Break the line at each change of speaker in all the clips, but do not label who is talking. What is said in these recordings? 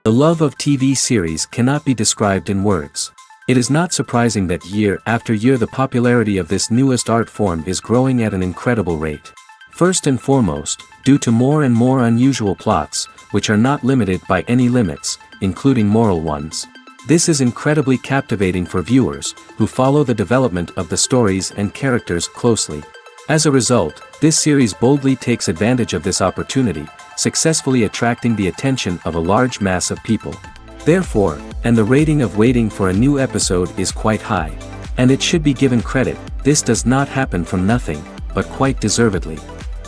The love of TV series cannot be described in words. It is not surprising that year after year the popularity of this newest art form is growing at an incredible rate. First and foremost, due to more and more unusual plots, which are not limited by any limits, including moral ones. This is incredibly captivating for viewers, who follow the development of the stories and characters closely. As a result, this series boldly takes advantage of this opportunity, successfully attracting the attention of a large mass of people. Therefore, and the rating of waiting for a new episode is quite high. And it should be given credit, this does not happen from nothing, but quite deservedly.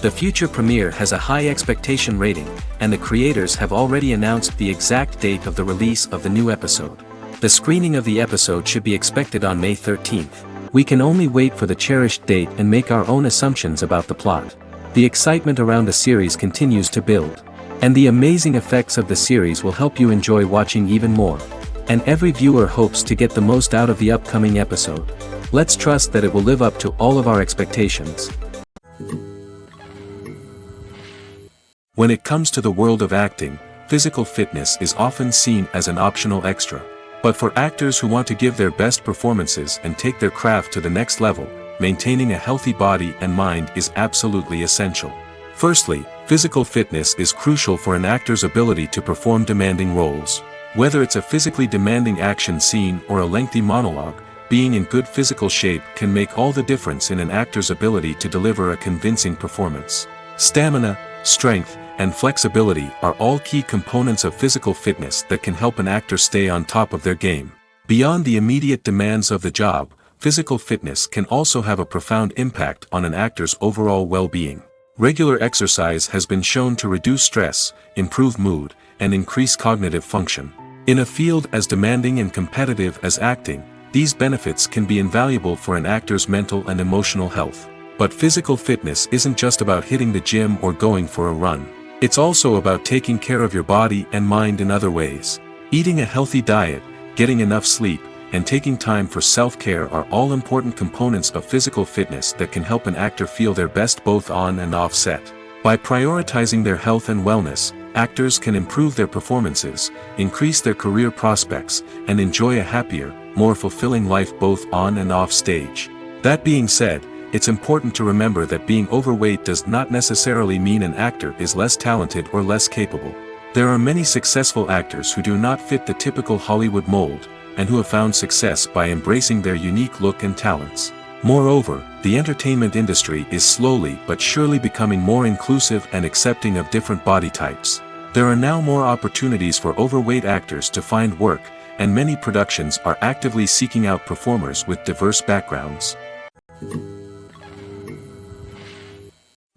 The future premiere has a high expectation rating, and the creators have already announced the exact date of the release of the new episode. The screening of the episode should be expected on May 13th. We can only wait for the cherished date and make our own assumptions about the plot. The excitement around the series continues to build. And the amazing effects of the series will help you enjoy watching even more. And every viewer hopes to get the most out of the upcoming episode. Let's trust that it will live up to all of our expectations. When it comes to the world of acting, physical fitness is often seen as an optional extra. But for actors who want to give their best performances and take their craft to the next level, maintaining a healthy body and mind is absolutely essential. Firstly, physical fitness is crucial for an actor's ability to perform demanding roles. Whether it's a physically demanding action scene or a lengthy monologue, being in good physical shape can make all the difference in an actor's ability to deliver a convincing performance. Stamina, strength, and flexibility are all key components of physical fitness that can help an actor stay on top of their game. Beyond the immediate demands of the job, physical fitness can also have a profound impact on an actor's overall well-being. Regular exercise has been shown to reduce stress, improve mood, and increase cognitive function. In a field as demanding and competitive as acting, these benefits can be invaluable for an actor's mental and emotional health. But physical fitness isn't just about hitting the gym or going for a run. It's also about taking care of your body and mind in other ways. Eating a healthy diet, getting enough sleep, and taking time for self-care are all important components of physical fitness that can help an actor feel their best both on and off set. By prioritizing their health and wellness, actors can improve their performances, increase their career prospects, and enjoy a happier, more fulfilling life both on and off stage. That being said, it's important to remember that being overweight does not necessarily mean an actor is less talented or less capable. There are many successful actors who do not fit the typical Hollywood mold, and who have found success by embracing their unique look and talents. Moreover, the entertainment industry is slowly but surely becoming more inclusive and accepting of different body types. There are now more opportunities for overweight actors to find work, and many productions are actively seeking out performers with diverse backgrounds.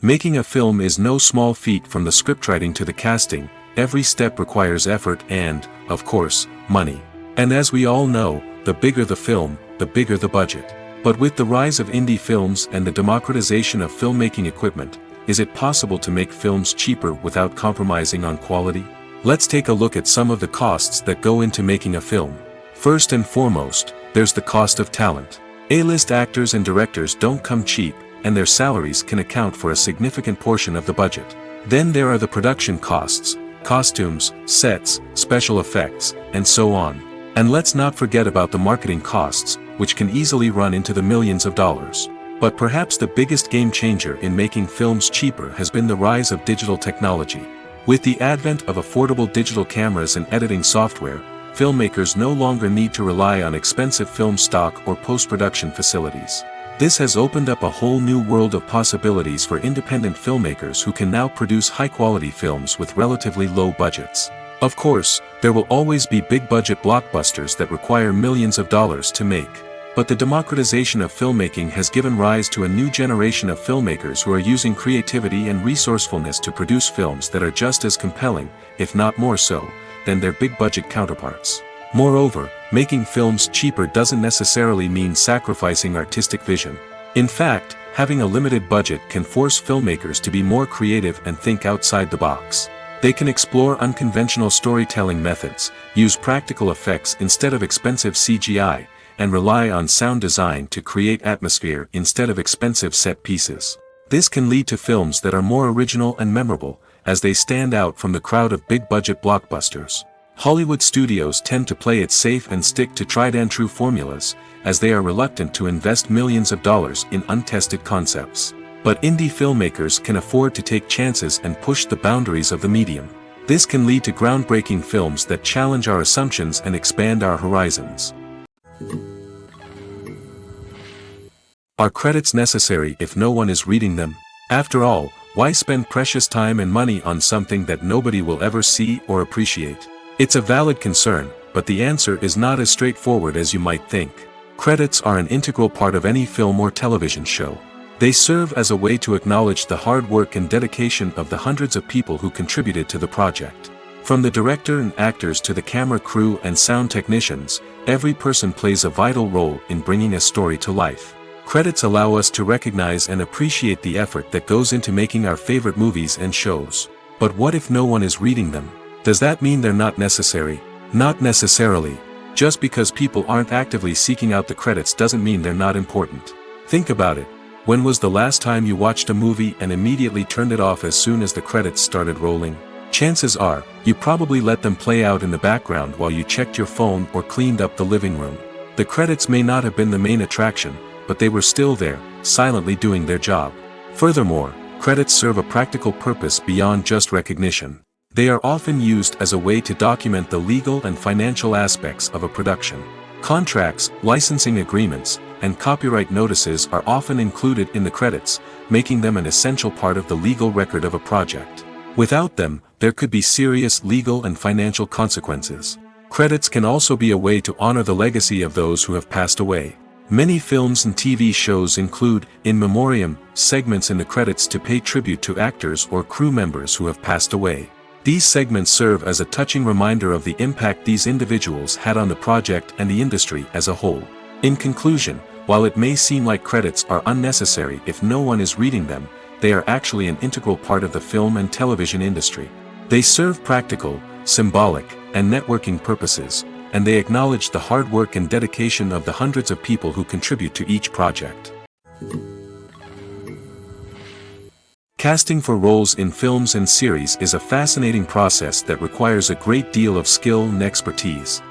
Making a film is no small feat. From the scriptwriting to the casting, every step requires effort and, of course, money. And as we all know, the bigger the film, the bigger the budget. But with the rise of indie films and the democratization of filmmaking equipment, is it possible to make films cheaper without compromising on quality? Let's take a look at some of the costs that go into making a film. First and foremost, there's the cost of talent. A-list actors and directors don't come cheap, and their salaries can account for a significant portion of the budget. Then there are the production costs, costumes, sets, special effects, and so on. And let's not forget about the marketing costs, which can easily run into the millions of dollars. But perhaps the biggest game changer in making films cheaper has been the rise of digital technology. With the advent of affordable digital cameras and editing software, filmmakers no longer need to rely on expensive film stock or post-production facilities. This has opened up a whole new world of possibilities for independent filmmakers who can now produce high-quality films with relatively low budgets. Of course, there will always be big-budget blockbusters that require millions of dollars to make. But the democratization of filmmaking has given rise to a new generation of filmmakers who are using creativity and resourcefulness to produce films that are just as compelling, if not more so, than their big-budget counterparts. Moreover, making films cheaper doesn't necessarily mean sacrificing artistic vision. In fact, having a limited budget can force filmmakers to be more creative and think outside the box. They can explore unconventional storytelling methods, use practical effects instead of expensive CGI, and rely on sound design to create atmosphere instead of expensive set pieces. This can lead to films that are more original and memorable, as they stand out from the crowd of big-budget blockbusters. Hollywood studios tend to play it safe and stick to tried-and-true formulas, as they are reluctant to invest millions of dollars in untested concepts. But indie filmmakers can afford to take chances and push the boundaries of the medium. This can lead to groundbreaking films that challenge our assumptions and expand our horizons. Are credits necessary if no one is reading them? After all, why spend precious time and money on something that nobody will ever see or appreciate? It's a valid concern, but the answer is not as straightforward as you might think. Credits are an integral part of any film or television show. They serve as a way to acknowledge the hard work and dedication of the hundreds of people who contributed to the project. From the director and actors to the camera crew and sound technicians, every person plays a vital role in bringing a story to life. Credits allow us to recognize and appreciate the effort that goes into making our favorite movies and shows. But what if no one is reading them? Does that mean they're not necessary? Not necessarily. Just because people aren't actively seeking out the credits doesn't mean they're not important. Think about it. When was the last time you watched a movie and immediately turned it off as soon as the credits started rolling? Chances are, you probably let them play out in the background while you checked your phone or cleaned up the living room. The credits may not have been the main attraction, but they were still there, silently doing their job. Furthermore, credits serve a practical purpose beyond just recognition. They are often used as a way to document the legal and financial aspects of a production. Contracts, licensing agreements, and copyright notices are often included in the credits, making them an essential part of the legal record of a project. Without them, there could be serious legal and financial consequences. Credits can also be a way to honor the legacy of those who have passed away. Many films and TV shows include, in memoriam, segments in the credits to pay tribute to actors or crew members who have passed away. These segments serve as a touching reminder of the impact these individuals had on the project and the industry as a whole. In conclusion, while it may seem like credits are unnecessary if no one is reading them, they are actually an integral part of the film and television industry. They serve practical, symbolic, and networking purposes, and they acknowledge the hard work and dedication of the hundreds of people who contribute to each project. Casting for roles in films and series is a fascinating process that requires a great deal of skill and expertise.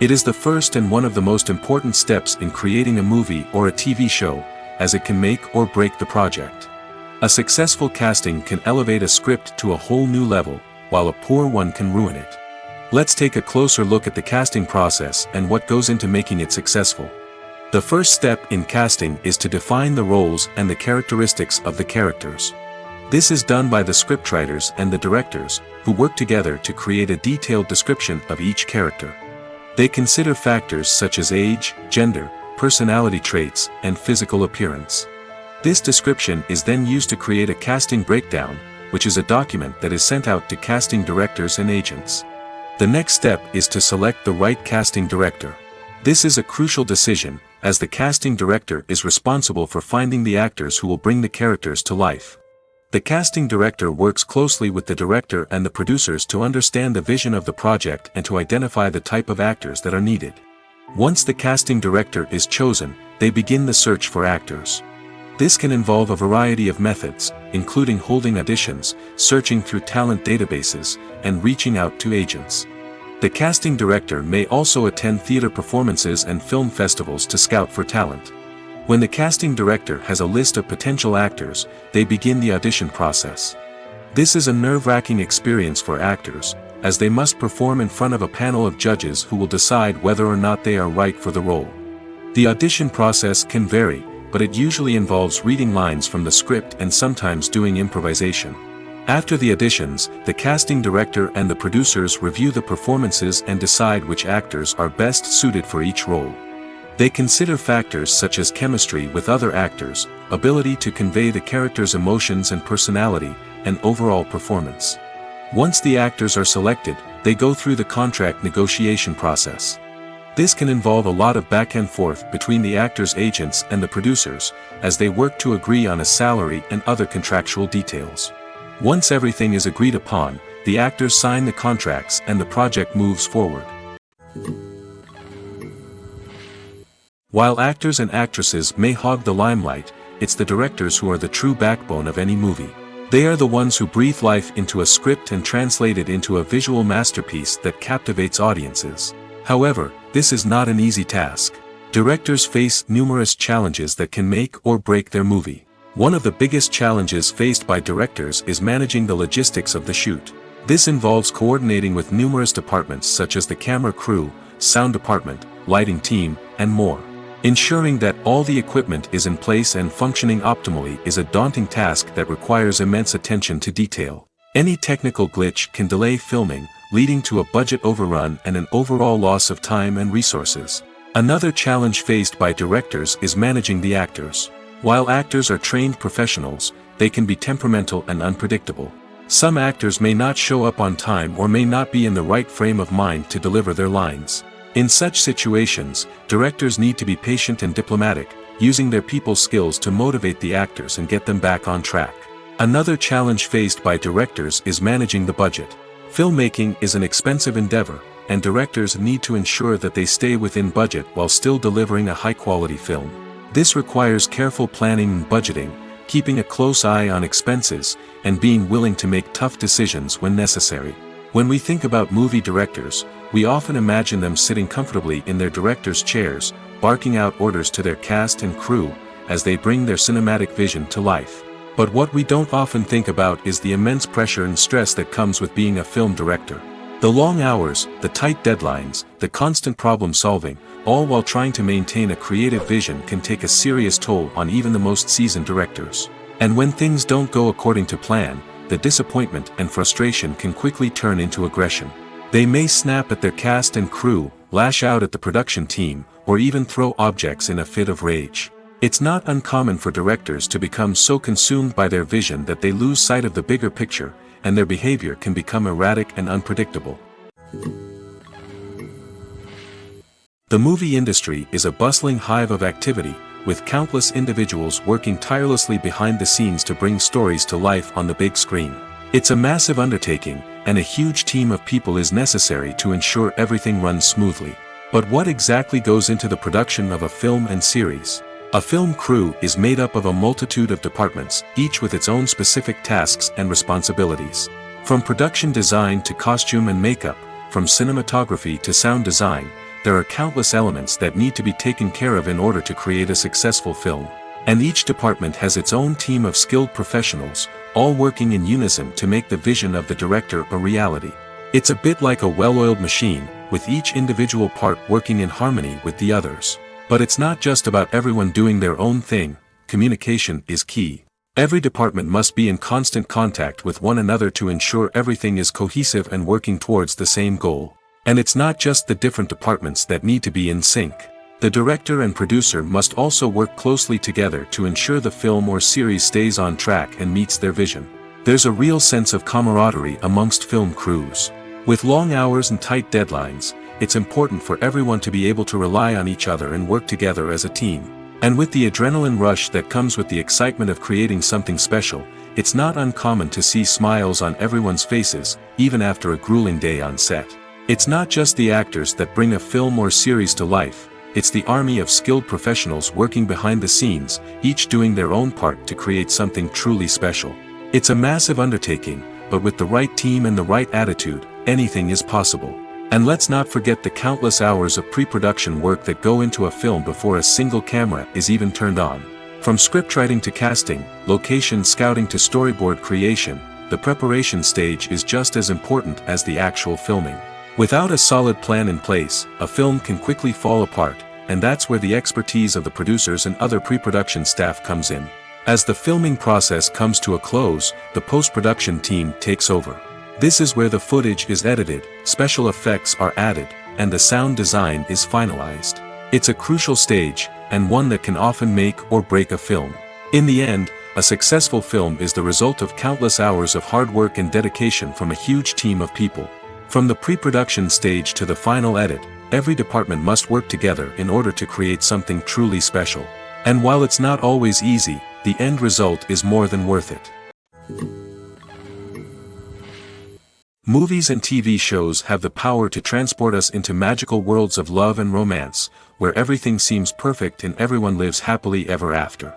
It is the first and one of the most important steps in creating a movie or a TV show, as it can make or break the project. A successful casting can elevate a script to a whole new level, while a poor one can ruin it. Let's take a closer look at the casting process and what goes into making it successful. The first step in casting is to define the roles and the characteristics of the characters. This is done by the scriptwriters and the directors, who work together to create a detailed description of each character. They consider factors such as age, gender, personality traits, and physical appearance. This description is then used to create a casting breakdown, which is a document that is sent out to casting directors and agents. The next step is to select the right casting director. This is a crucial decision, as the casting director is responsible for finding the actors who will bring the characters to life. The casting director works closely with the director and the producers to understand the vision of the project and to identify the type of actors that are needed. Once the casting director is chosen, they begin the search for actors. This can involve a variety of methods, including holding auditions, searching through talent databases, and reaching out to agents. The casting director may also attend theater performances and film festivals to scout for talent. When the casting director has a list of potential actors, they begin the audition process. This is a nerve-wracking experience for actors, as they must perform in front of a panel of judges who will decide whether or not they are right for the role. The audition process can vary, but it usually involves reading lines from the script and sometimes doing improvisation. After the auditions, the casting director and the producers review the performances and decide which actors are best suited for each role. They consider factors such as chemistry with other actors, ability to convey the character's emotions and personality, and overall performance. Once the actors are selected, they go through the contract negotiation process. This can involve a lot of back and forth between the actors' agents and the producers, as they work to agree on a salary and other contractual details. Once everything is agreed upon, the actors sign the contracts and the project moves forward. While actors and actresses may hog the limelight, it's the directors who are the true backbone of any movie. They are the ones who breathe life into a script and translate it into a visual masterpiece that captivates audiences. However, this is not an easy task. Directors face numerous challenges that can make or break their movie. One of the biggest challenges faced by directors is managing the logistics of the shoot. This involves coordinating with numerous departments such as the camera crew, sound department, lighting team, and more. Ensuring that all the equipment is in place and functioning optimally is a daunting task that requires immense attention to detail. Any technical glitch can delay filming, leading to a budget overrun and an overall loss of time and resources. Another challenge faced by directors is managing the actors. While actors are trained professionals, they can be temperamental and unpredictable. Some actors may not show up on time or may not be in the right frame of mind to deliver their lines. In such situations, directors need to be patient and diplomatic, using their people skills to motivate the actors and get them back on track. Another challenge faced by directors is managing the budget. Filmmaking is an expensive endeavor, and directors need to ensure that they stay within budget while still delivering a high-quality film. This requires careful planning and budgeting, keeping a close eye on expenses, and being willing to make tough decisions when necessary. When we think about movie directors, we often imagine them sitting comfortably in their director's chairs, barking out orders to their cast and crew, as they bring their cinematic vision to life. But what we don't often think about is the immense pressure and stress that comes with being a film director. The long hours, the tight deadlines, the constant problem solving, all while trying to maintain a creative vision can take a serious toll on even the most seasoned directors. And when things don't go according to plan, the disappointment and frustration can quickly turn into aggression. They may snap at their cast and crew, lash out at the production team, or even throw objects in a fit of rage. It's not uncommon for directors to become so consumed by their vision that they lose sight of the bigger picture, and their behavior can become erratic and unpredictable. The movie industry is a bustling hive of activity, with countless individuals working tirelessly behind the scenes to bring stories to life on the big screen. It's a massive undertaking, and a huge team of people is necessary to ensure everything runs smoothly. But what exactly goes into the production of a film and series? A film crew is made up of a multitude of departments, each with its own specific tasks and responsibilities. From production design to costume and makeup, from cinematography to sound design, there are countless elements that need to be taken care of in order to create a successful film. And each department has its own team of skilled professionals, all working in unison to make the vision of the director a reality. It's a bit like a well-oiled machine, with each individual part working in harmony with the others. But it's not just about everyone doing their own thing. Communication is key. Every department must be in constant contact with one another to ensure everything is cohesive and working towards the same goal. And it's not just the different departments that need to be in sync. The director and producer must also work closely together to ensure the film or series stays on track and meets their vision. There's a real sense of camaraderie amongst film crews. With long hours and tight deadlines, it's important for everyone to be able to rely on each other and work together as a team. And with the adrenaline rush that comes with the excitement of creating something special, it's not uncommon to see smiles on everyone's faces, even after a grueling day on set. It's not just the actors that bring a film or series to life, it's the army of skilled professionals working behind the scenes, each doing their own part to create something truly special. It's a massive undertaking, but with the right team and the right attitude, anything is possible. And let's not forget the countless hours of pre-production work that go into a film before a single camera is even turned on. From scriptwriting to casting, location scouting to storyboard creation, the preparation stage is just as important as the actual filming. Without a solid plan in place, a film can quickly fall apart, and that's where the expertise of the producers and other pre-production staff comes in. As the filming process comes to a close, the post-production team takes over. This is where the footage is edited, special effects are added, and the sound design is finalized. It's a crucial stage, and one that can often make or break a film. In the end, a successful film is the result of countless hours of hard work and dedication from a huge team of people. From the pre-production stage to the final edit, every department must work together in order to create something truly special. And while it's not always easy, the end result is more than worth it. Movies and TV shows have the power to transport us into magical worlds of love and romance, where everything seems perfect and everyone lives happily ever after.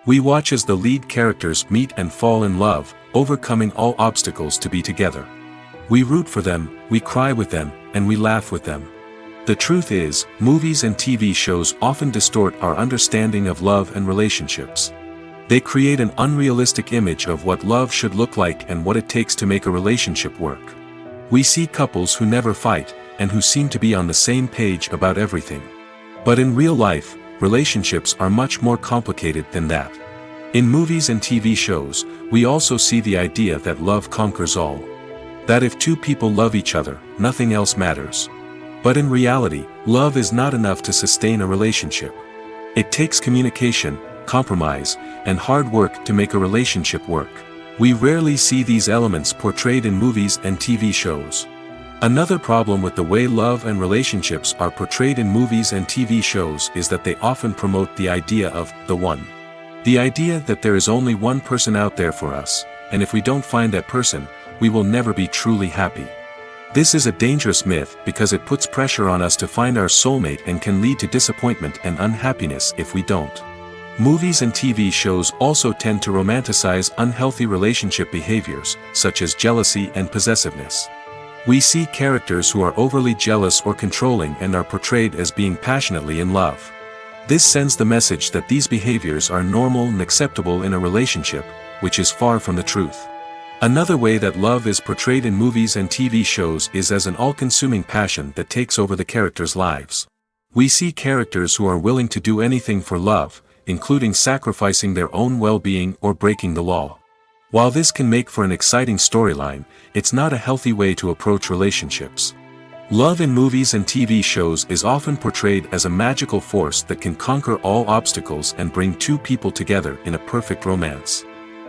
We watch as the lead characters meet and fall in love, overcoming all obstacles to be together. We root for them, we cry with them, and we laugh with them. The truth is, movies and TV shows often distort our understanding of love and relationships. They create an unrealistic image of what love should look like and what it takes to make a relationship work. We see couples who never fight, and who seem to be on the same page about everything. But in real life, relationships are much more complicated than that. In movies and TV shows, we also see the idea that love conquers all. That if two people love each other, nothing else matters. But in reality, love is not enough to sustain a relationship. It takes communication, compromise, and hard work to make a relationship work. We rarely see these elements portrayed in movies and TV shows. Another problem with the way love and relationships are portrayed in movies and TV shows is that they often promote the idea of the one. The idea that there is only one person out there for us, and if we don't find that person, we will never be truly happy. This is a dangerous myth because it puts pressure on us to find our soulmate and can lead to disappointment and unhappiness if we don't. Movies and TV shows also tend to romanticize unhealthy relationship behaviors, such as jealousy and possessiveness. We see characters who are overly jealous or controlling and are portrayed as being passionately in love. This sends the message that these behaviors are normal and acceptable in a relationship, which is far from the truth. Another way that love is portrayed in movies and TV shows is as an all-consuming passion that takes over the characters' lives. We see characters who are willing to do anything for love, including sacrificing their own well-being or breaking the law. While this can make for an exciting storyline, it's not a healthy way to approach relationships. Love in movies and TV shows is often portrayed as a magical force that can conquer all obstacles and bring two people together in a perfect romance.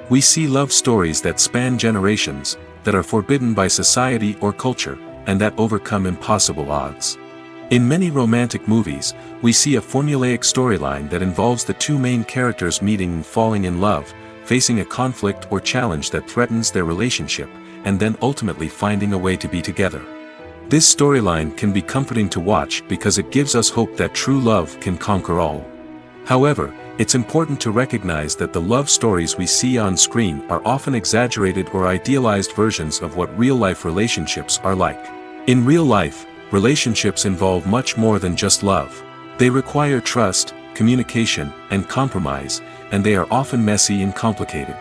We see love stories that span generations, that are forbidden by society or culture, and that overcome impossible odds. In many romantic movies, we see a formulaic storyline that involves the two main characters meeting and falling in love, facing a conflict or challenge that threatens their relationship, and then ultimately finding a way to be together. This storyline can be comforting to watch because it gives us hope that true love can conquer all. However, it's important to recognize that the love stories we see on screen are often exaggerated or idealized versions of what real-life relationships are like. In real life, relationships involve much more than just love. They require trust, communication, and compromise, and they are often messy and complicated.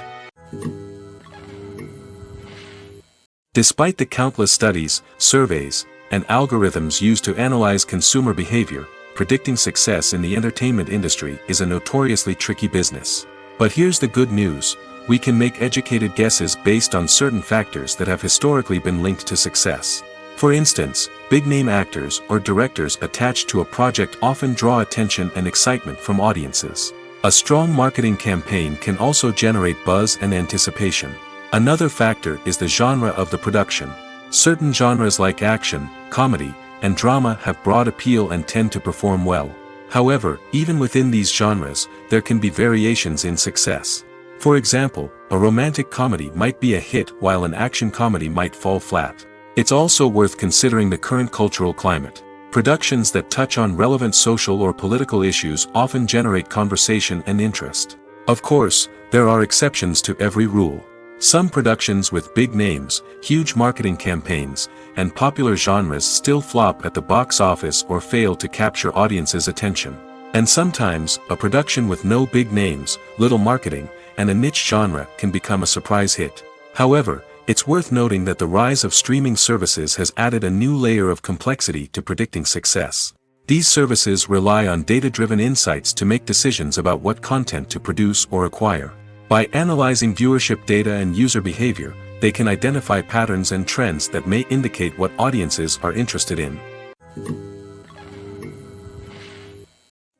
Despite the countless studies, surveys, and algorithms used to analyze consumer behavior, predicting success in the entertainment industry is a notoriously tricky business. But here's the good news: we can make educated guesses based on certain factors that have historically been linked to success. For instance, big-name actors or directors attached to a project often draw attention and excitement from audiences. A strong marketing campaign can also generate buzz and anticipation. Another factor is the genre of the production. Certain genres like action, comedy, and drama have broad appeal and tend to perform well. However, even within these genres, there can be variations in success. For example, a romantic comedy might be a hit while an action comedy might fall flat. It's also worth considering the current cultural climate. Productions that touch on relevant social or political issues often generate conversation and interest. Of course, there are exceptions to every rule. Some productions with big names, huge marketing campaigns, and popular genres still flop at the box office or fail to capture audiences' attention. And sometimes, a production with no big names, little marketing, and a niche genre can become a surprise hit. However, it's worth noting that the rise of streaming services has added a new layer of complexity to predicting success. These services rely on data-driven insights to make decisions about what content to produce or acquire. By analyzing viewership data and user behavior, they can identify patterns and trends that may indicate what audiences are interested in.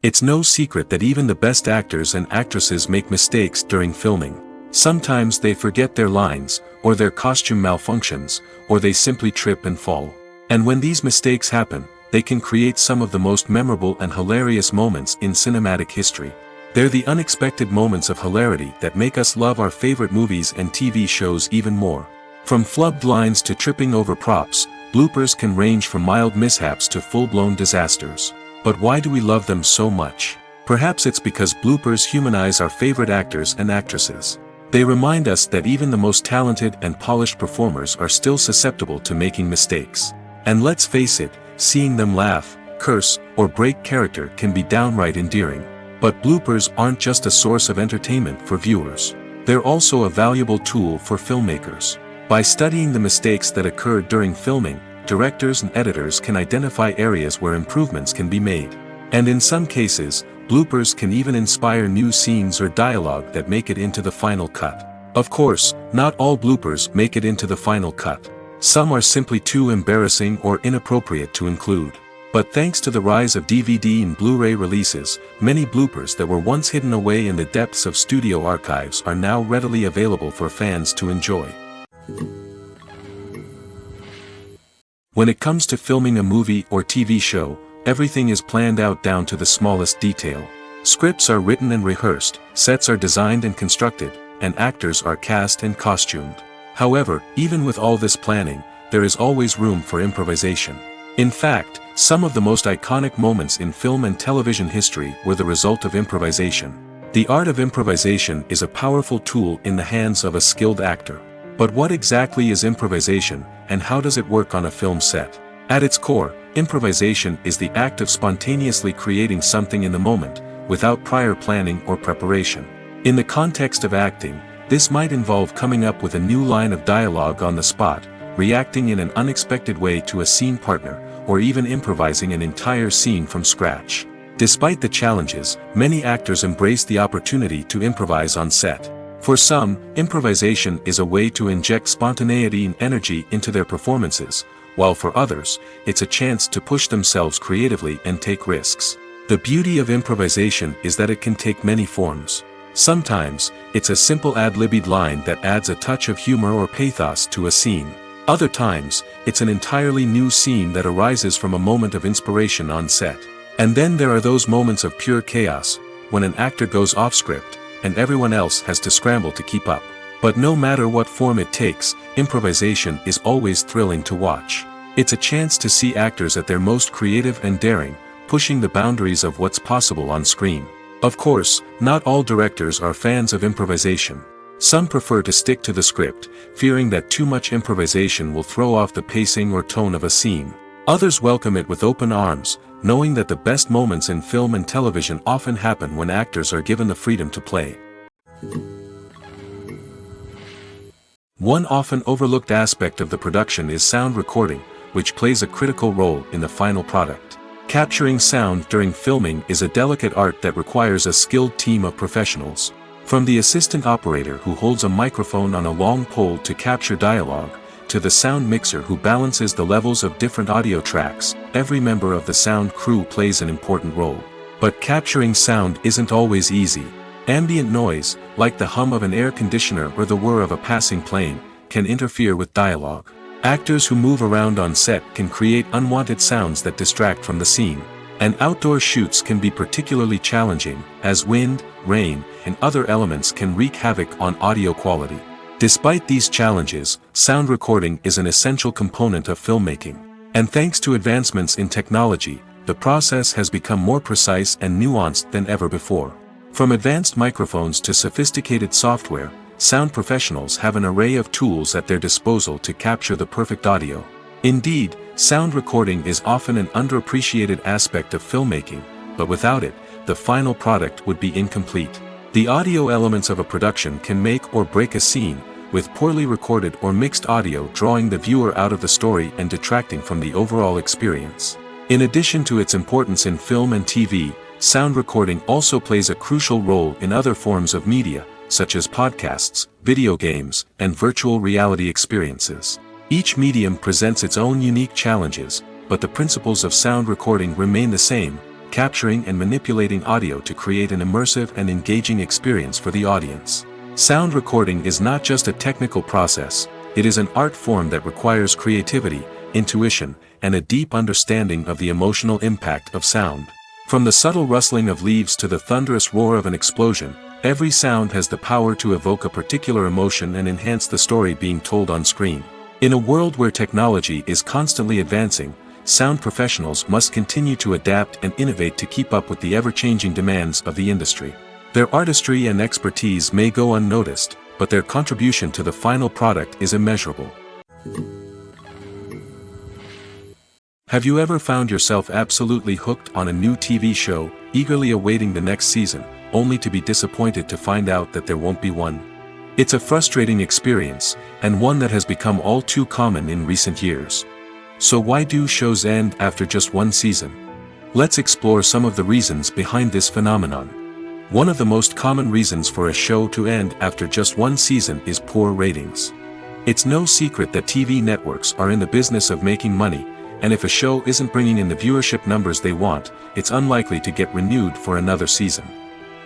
It's no secret that even the best actors and actresses make mistakes during filming. Sometimes they forget their lines, or their costume malfunctions, or they simply trip and fall. And when these mistakes happen, they can create some of the most memorable and hilarious moments in cinematic history. They're the unexpected moments of hilarity that make us love our favorite movies and TV shows even more. From flubbed lines to tripping over props, bloopers can range from mild mishaps to full-blown disasters. But why do we love them so much? Perhaps it's because bloopers humanize our favorite actors and actresses. They remind us that even the most talented and polished performers are still susceptible to making mistakes. And let's face it, seeing them laugh, curse, or break character can be downright endearing. But bloopers aren't just a source of entertainment for viewers. They're also a valuable tool for filmmakers. By studying the mistakes that occurred during filming, directors and editors can identify areas where improvements can be made. And in some cases, bloopers can even inspire new scenes or dialogue that make it into the final cut. Of course, not all bloopers make it into the final cut. Some are simply too embarrassing or inappropriate to include. But thanks to the rise of DVD and Blu-ray releases, many bloopers that were once hidden away in the depths of studio archives are now readily available for fans to enjoy. When it comes to filming a movie or TV show, everything is planned out down to the smallest detail. Scripts are written and rehearsed, sets are designed and constructed, and actors are cast and costumed. However, even with all this planning, there is always room for improvisation. In fact, some of the most iconic moments in film and television history were the result of improvisation. The art of improvisation is a powerful tool in the hands of a skilled actor. But what exactly is improvisation, and how does it work on a film set? At its core, improvisation is the act of spontaneously creating something in the moment, without prior planning or preparation. In the context of acting, this might involve coming up with a new line of dialogue on the spot, reacting in an unexpected way to a scene partner, or even improvising an entire scene from scratch. Despite the challenges, many actors embrace the opportunity to improvise on set. For some, improvisation is a way to inject spontaneity and energy into their performances, while for others, it's a chance to push themselves creatively and take risks. The beauty of improvisation is that it can take many forms. Sometimes, it's a simple ad-libbed line that adds a touch of humor or pathos to a scene. Other times, it's an entirely new scene that arises from a moment of inspiration on set. And then there are those moments of pure chaos, when an actor goes off script, and everyone else has to scramble to keep up. But no matter what form it takes, improvisation is always thrilling to watch. It's a chance to see actors at their most creative and daring, pushing the boundaries of what's possible on screen. Of course, not all directors are fans of improvisation. Some prefer to stick to the script, fearing that too much improvisation will throw off the pacing or tone of a scene. Others welcome it with open arms, knowing that the best moments in film and television often happen when actors are given the freedom to play. One often overlooked aspect of the production is sound recording, which plays a critical role in the final product. Capturing sound during filming is a delicate art that requires a skilled team of professionals. From the assistant operator who holds a microphone on a long pole to capture dialogue, to the sound mixer who balances the levels of different audio tracks, every member of the sound crew plays an important role. But capturing sound isn't always easy. Ambient noise, like the hum of an air conditioner or the whir of a passing plane, can interfere with dialogue. Actors who move around on set can create unwanted sounds that distract from the scene. And outdoor shoots can be particularly challenging, as wind, rain, and other elements can wreak havoc on audio quality. Despite these challenges, sound recording is an essential component of filmmaking. And thanks to advancements in technology, the process has become more precise and nuanced than ever before. From advanced microphones to sophisticated software, sound professionals have an array of tools at their disposal to capture the perfect audio. Indeed, sound recording is often an underappreciated aspect of filmmaking, but without it, the final product would be incomplete. The audio elements of a production can make or break a scene, with poorly recorded or mixed audio drawing the viewer out of the story and detracting from the overall experience. In addition to its importance in film and TV, sound recording also plays a crucial role in other forms of media, such as podcasts, video games, and virtual reality experiences. Each medium presents its own unique challenges, but the principles of sound recording remain the same, capturing and manipulating audio to create an immersive and engaging experience for the audience. Sound recording is not just a technical process, it is an art form that requires creativity, intuition, and a deep understanding of the emotional impact of sound. From the subtle rustling of leaves to the thunderous roar of an explosion, every sound has the power to evoke a particular emotion and enhance the story being told on screen. In a world where technology is constantly advancing, sound professionals must continue to adapt and innovate to keep up with the ever-changing demands of the industry. Their artistry and expertise may go unnoticed, but their contribution to the final product is immeasurable. Have you ever found yourself absolutely hooked on a new TV show, eagerly awaiting the next season, only to be disappointed to find out that there won't be one? It's a frustrating experience, and one that has become all too common in recent years. So why do shows end after just one season? Let's explore some of the reasons behind this phenomenon. One of the most common reasons for a show to end after just one season is poor ratings. It's no secret that TV networks are in the business of making money, and if a show isn't bringing in the viewership numbers they want, it's unlikely to get renewed for another season.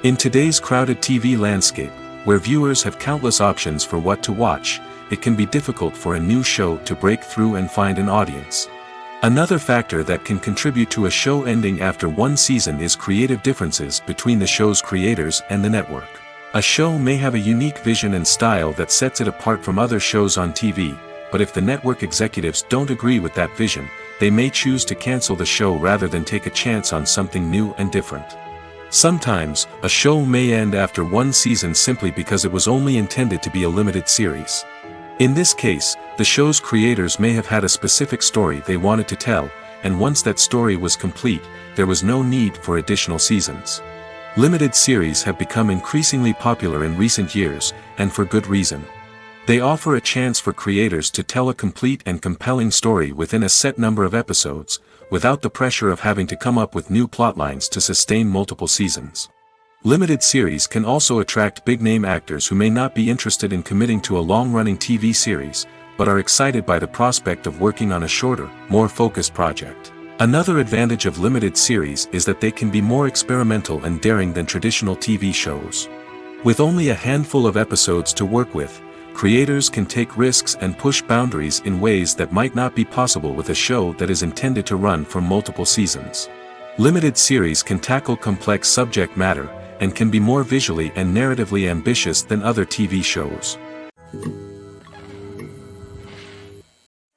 In today's crowded TV landscape, where viewers have countless options for what to watch, it can be difficult for a new show to break through and find an audience. Another factor that can contribute to a show ending after one season is creative differences between the show's creators and the network. A show may have a unique vision and style that sets it apart from other shows on TV, but if the network executives don't agree with that vision, they may choose to cancel the show rather than take a chance on something new and different. Sometimes, a show may end after one season simply because it was only intended to be a limited series. In this case, the show's creators may have had a specific story they wanted to tell, and once that story was complete, there was no need for additional seasons. Limited series have become increasingly popular in recent years, and for good reason. They offer a chance for creators to tell a complete and compelling story within a set number of episodes, without the pressure of having to come up with new plotlines to sustain multiple seasons. Limited series can also attract big-name actors who may not be interested in committing to a long-running TV series, but are excited by the prospect of working on a shorter, more focused project. Another advantage of limited series is that they can be more experimental and daring than traditional TV shows. With only a handful of episodes to work with, creators can take risks and push boundaries in ways that might not be possible with a show that is intended to run for multiple seasons. Limited series can tackle complex subject matter, and can be more visually and narratively ambitious than other TV shows.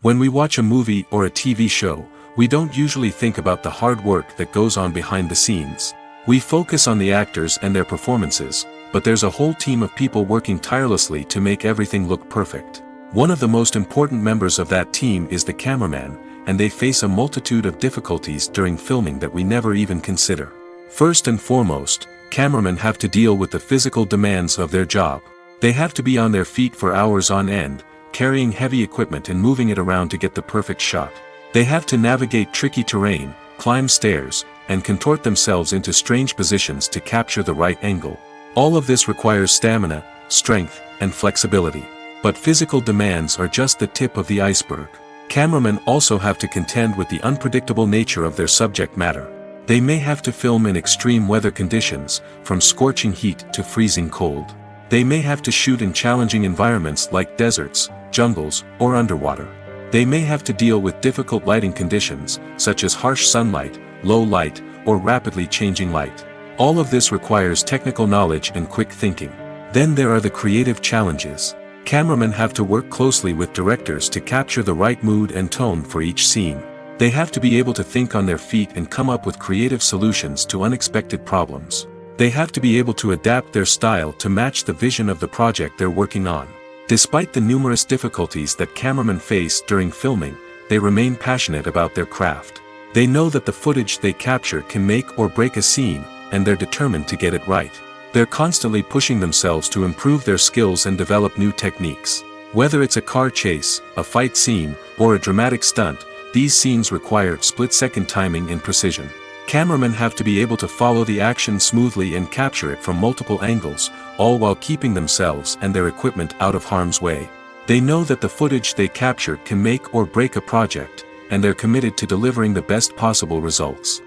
When we watch a movie or a TV show, we don't usually think about the hard work that goes on behind the scenes. We focus on the actors and their performances, but there's a whole team of people working tirelessly to make everything look perfect. One of the most important members of that team is the cameraman, and they face a multitude of difficulties during filming that we never even consider. First and foremost, cameramen have to deal with the physical demands of their job. They have to be on their feet for hours on end, carrying heavy equipment and moving it around to get the perfect shot. They have to navigate tricky terrain, climb stairs, and contort themselves into strange positions to capture the right angle. All of this requires stamina, strength, and flexibility. But physical demands are just the tip of the iceberg. Cameramen also have to contend with the unpredictable nature of their subject matter. They may have to film in extreme weather conditions, from scorching heat to freezing cold. They may have to shoot in challenging environments like deserts, jungles, or underwater. They may have to deal with difficult lighting conditions, such as harsh sunlight, low light, or rapidly changing light. All of this requires technical knowledge and quick thinking. Then there are the creative challenges. Cameramen have to work closely with directors to capture the right mood and tone for each scene. They have to be able to think on their feet and come up with creative solutions to unexpected problems. They have to be able to adapt their style to match the vision of the project they're working on. Despite the numerous difficulties that cameramen face during filming, they remain passionate about their craft. They know that the footage they capture can make or break a scene, and they're determined to get it right. They're constantly pushing themselves to improve their skills and develop new techniques. Whether it's a car chase, a fight scene, or a dramatic stunt, these scenes require split-second timing and precision. Cameramen have to be able to follow the action smoothly and capture it from multiple angles, all while keeping themselves and their equipment out of harm's way. They know that the footage they capture can make or break a project, and they're committed to delivering the best possible results.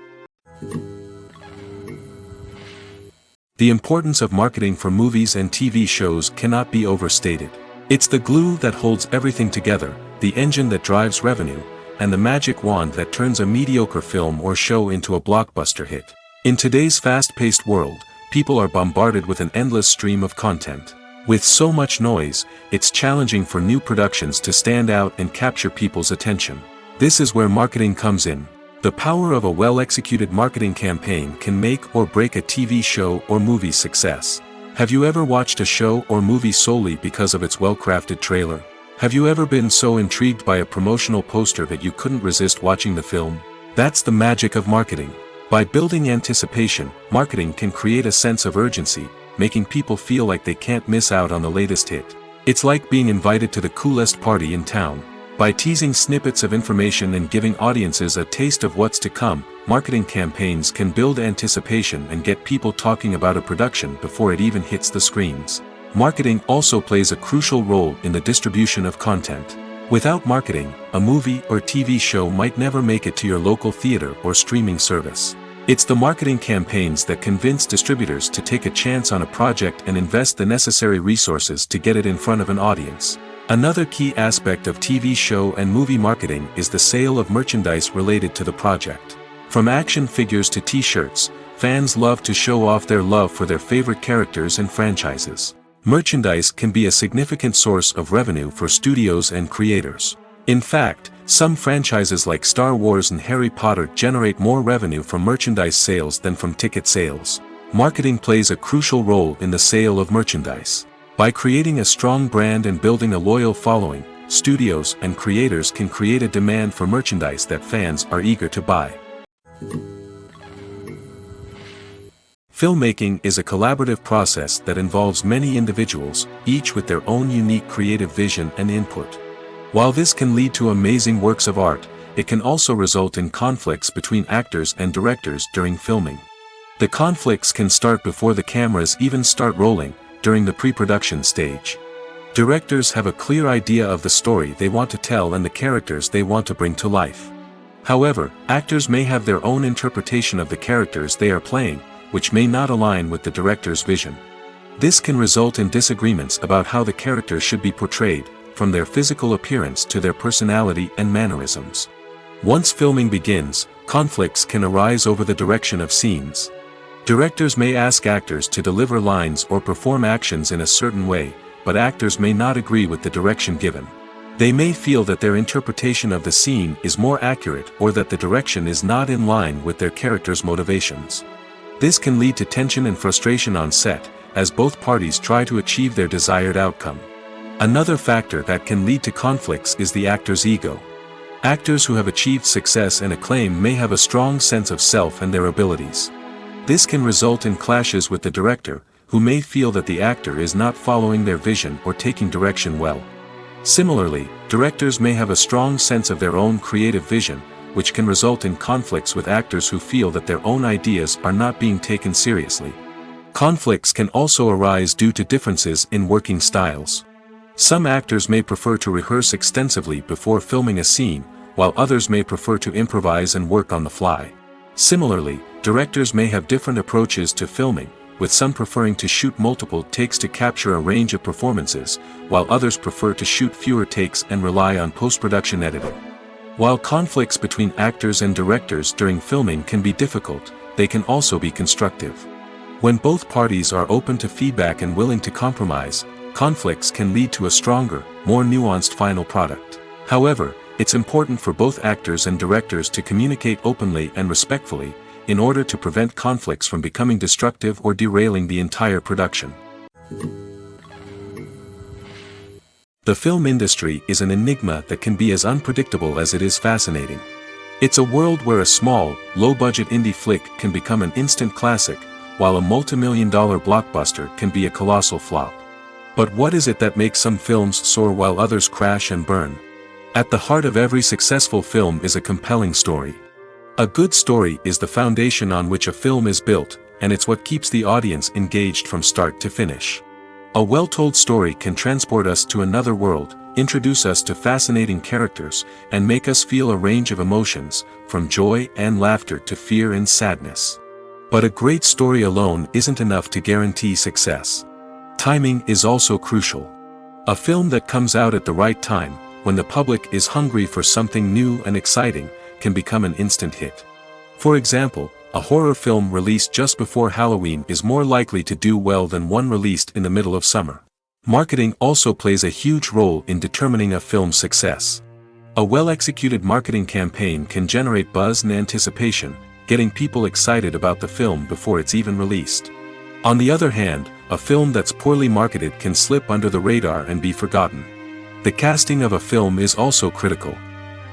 The importance of marketing for movies and TV shows cannot be overstated. It's the glue that holds everything together, the engine that drives revenue, and the magic wand that turns a mediocre film or show into a blockbuster hit. In today's fast-paced world, people are bombarded with an endless stream of content. With so much noise, it's challenging for new productions to stand out and capture people's attention. This is where marketing comes in. The power of a well-executed marketing campaign can make or break a TV show or movie's success. Have you ever watched a show or movie solely because of its well-crafted trailer? Have you ever been so intrigued by a promotional poster that you couldn't resist watching the film? That's the magic of marketing. By building anticipation, marketing can create a sense of urgency, making people feel like they can't miss out on the latest hit. It's like being invited to the coolest party in town. By teasing snippets of information and giving audiences a taste of what's to come, marketing campaigns can build anticipation and get people talking about a production before it even hits the screens. Marketing also plays a crucial role in the distribution of content. Without marketing, a movie or TV show might never make it to your local theater or streaming service. It's the marketing campaigns that convince distributors to take a chance on a project and invest the necessary resources to get it in front of an audience. Another key aspect of TV show and movie marketing is the sale of merchandise related to the project. From action figures to t-shirts, fans love to show off their love for their favorite characters and franchises. Merchandise can be a significant source of revenue for studios and creators. In fact, some franchises like Star Wars and Harry Potter generate more revenue from merchandise sales than from ticket sales. Marketing plays a crucial role in the sale of merchandise. By creating a strong brand and building a loyal following, studios and creators can create a demand for merchandise that fans are eager to buy. Filmmaking is a collaborative process that involves many individuals, each with their own unique creative vision and input. While this can lead to amazing works of art, it can also result in conflicts between actors and directors during filming. The conflicts can start before the cameras even start rolling, during the pre-production stage. Directors have a clear idea of the story they want to tell and the characters they want to bring to life. However, actors may have their own interpretation of the characters they are playing, which may not align with the director's vision. This can result in disagreements about how the characters should be portrayed, from their physical appearance to their personality and mannerisms. Once filming begins, conflicts can arise over the direction of scenes. Directors may ask actors to deliver lines or perform actions in a certain way, but actors may not agree with the direction given. They may feel that their interpretation of the scene is more accurate or that the direction is not in line with their character's motivations. This can lead to tension and frustration on set, as both parties try to achieve their desired outcome. Another factor that can lead to conflicts is the actor's ego. Actors who have achieved success and acclaim may have a strong sense of self and their abilities. This can result in clashes with the director, who may feel that the actor is not following their vision or taking direction well. Similarly, directors may have a strong sense of their own creative vision, which can result in conflicts with actors who feel that their own ideas are not being taken seriously. Conflicts can also arise due to differences in working styles. Some actors may prefer to rehearse extensively before filming a scene, while others may prefer to improvise and work on the fly. Similarly, directors may have different approaches to filming, with some preferring to shoot multiple takes to capture a range of performances, while others prefer to shoot fewer takes and rely on post-production editing. While conflicts between actors and directors during filming can be difficult, they can also be constructive. When both parties are open to feedback and willing to compromise, conflicts can lead to a stronger, more nuanced final product. However, it's important for both actors and directors to communicate openly and respectfully, in order to prevent conflicts from becoming destructive or derailing the entire production. The film industry is an enigma that can be as unpredictable as it is fascinating. It's a world where a small, low-budget indie flick can become an instant classic, while a multi-million-dollar blockbuster can be a colossal flop. But what is it that makes some films soar while others crash and burn? At the heart of every successful film is a compelling story. A good story is the foundation on which a film is built, and it's what keeps the audience engaged from start to finish. A well-told story can transport us to another world, introduce us to fascinating characters, and make us feel a range of emotions, from joy and laughter to fear and sadness. But a great story alone isn't enough to guarantee success. Timing is also crucial. A film that comes out at the right time, when the public is hungry for something new and exciting, can become an instant hit. For example, a horror film released just before Halloween is more likely to do well than one released in the middle of summer. Marketing also plays a huge role in determining a film's success. A well-executed marketing campaign can generate buzz and anticipation, getting people excited about the film before it's even released. On the other hand, a film that's poorly marketed can slip under the radar and be forgotten. The casting of a film is also critical.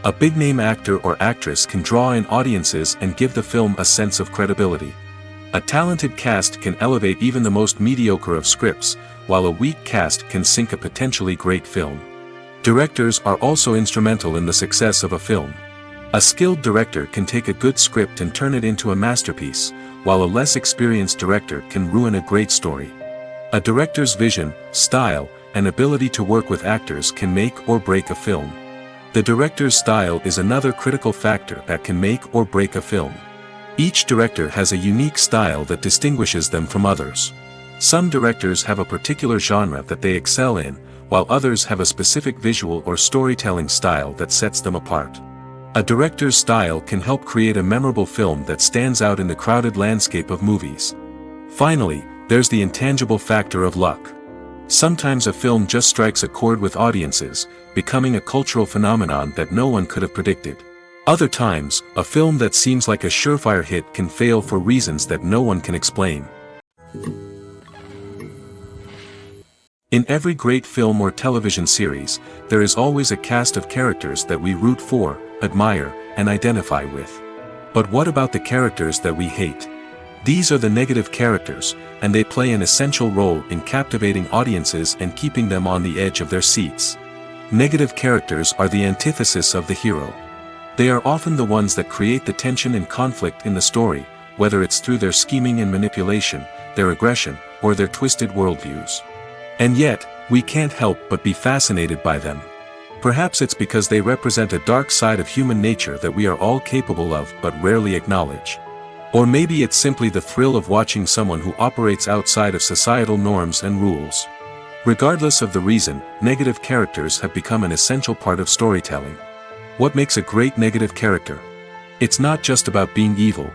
A big-name actor or actress can draw in audiences and give the film a sense of credibility. A talented cast can elevate even the most mediocre of scripts, while a weak cast can sink a potentially great film. Directors are also instrumental in the success of a film. A skilled director can take a good script and turn it into a masterpiece, while a less experienced director can ruin a great story. A director's vision, style, and ability to work with actors can make or break a film. The director's style is another critical factor that can make or break a film. Each director has a unique style that distinguishes them from others. Some directors have a particular genre that they excel in, while others have a specific visual or storytelling style that sets them apart. A director's style can help create a memorable film that stands out in the crowded landscape of movies. Finally, there's the intangible factor of luck. Sometimes a film just strikes a chord with audiences, becoming a cultural phenomenon that no one could have predicted. Other times, a film that seems like a surefire hit can fail for reasons that no one can explain. In every great film or television series, there is always a cast of characters that we root for, admire, and identify with. But what about the characters that we hate? These are the negative characters, and they play an essential role in captivating audiences and keeping them on the edge of their seats. Negative characters are the antithesis of the hero. They are often the ones that create the tension and conflict in the story, whether it's through their scheming and manipulation, their aggression, or their twisted worldviews. And yet, we can't help but be fascinated by them. Perhaps it's because they represent a dark side of human nature that we are all capable of but rarely acknowledge. Or maybe it's simply the thrill of watching someone who operates outside of societal norms and rules. Regardless of the reason, negative characters have become an essential part of storytelling. What makes a great negative character? It's not just about being evil.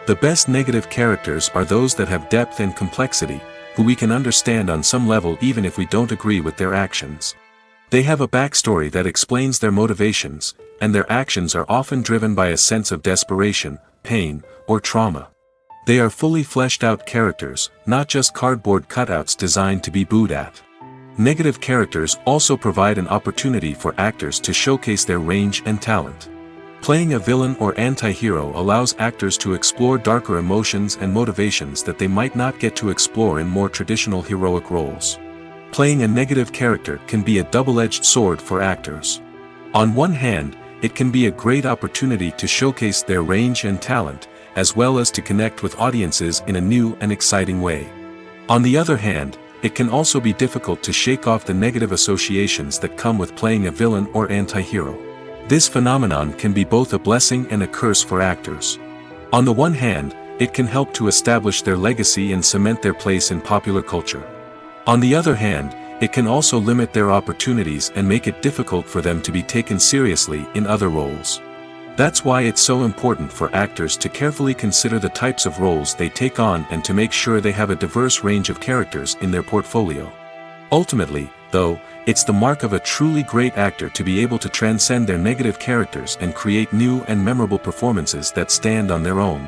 The best negative characters are those that have depth and complexity, who we can understand on some level even if we don't agree with their actions. They have a backstory that explains their motivations, and their actions are often driven by a sense of desperation, pain, or trauma. They are fully fleshed out characters, not just cardboard cutouts designed to be booed at. Negative characters also provide an opportunity for actors to showcase their range and talent. Playing a villain or anti-hero allows actors to explore darker emotions and motivations that they might not get to explore in more traditional heroic roles. Playing a negative character can be a double-edged sword for actors. On one hand, it can be a great opportunity to showcase their range and talent, as well as to connect with audiences in a new and exciting way. On the other hand, it can also be difficult to shake off the negative associations that come with playing a villain or anti-hero. This phenomenon can be both a blessing and a curse for actors. On the one hand, it can help to establish their legacy and cement their place in popular culture. On the other hand, it can also limit their opportunities and make it difficult for them to be taken seriously in other roles. That's why it's so important for actors to carefully consider the types of roles they take on and to make sure they have a diverse range of characters in their portfolio. Ultimately, though, it's the mark of a truly great actor to be able to transcend their negative characters and create new and memorable performances that stand on their own.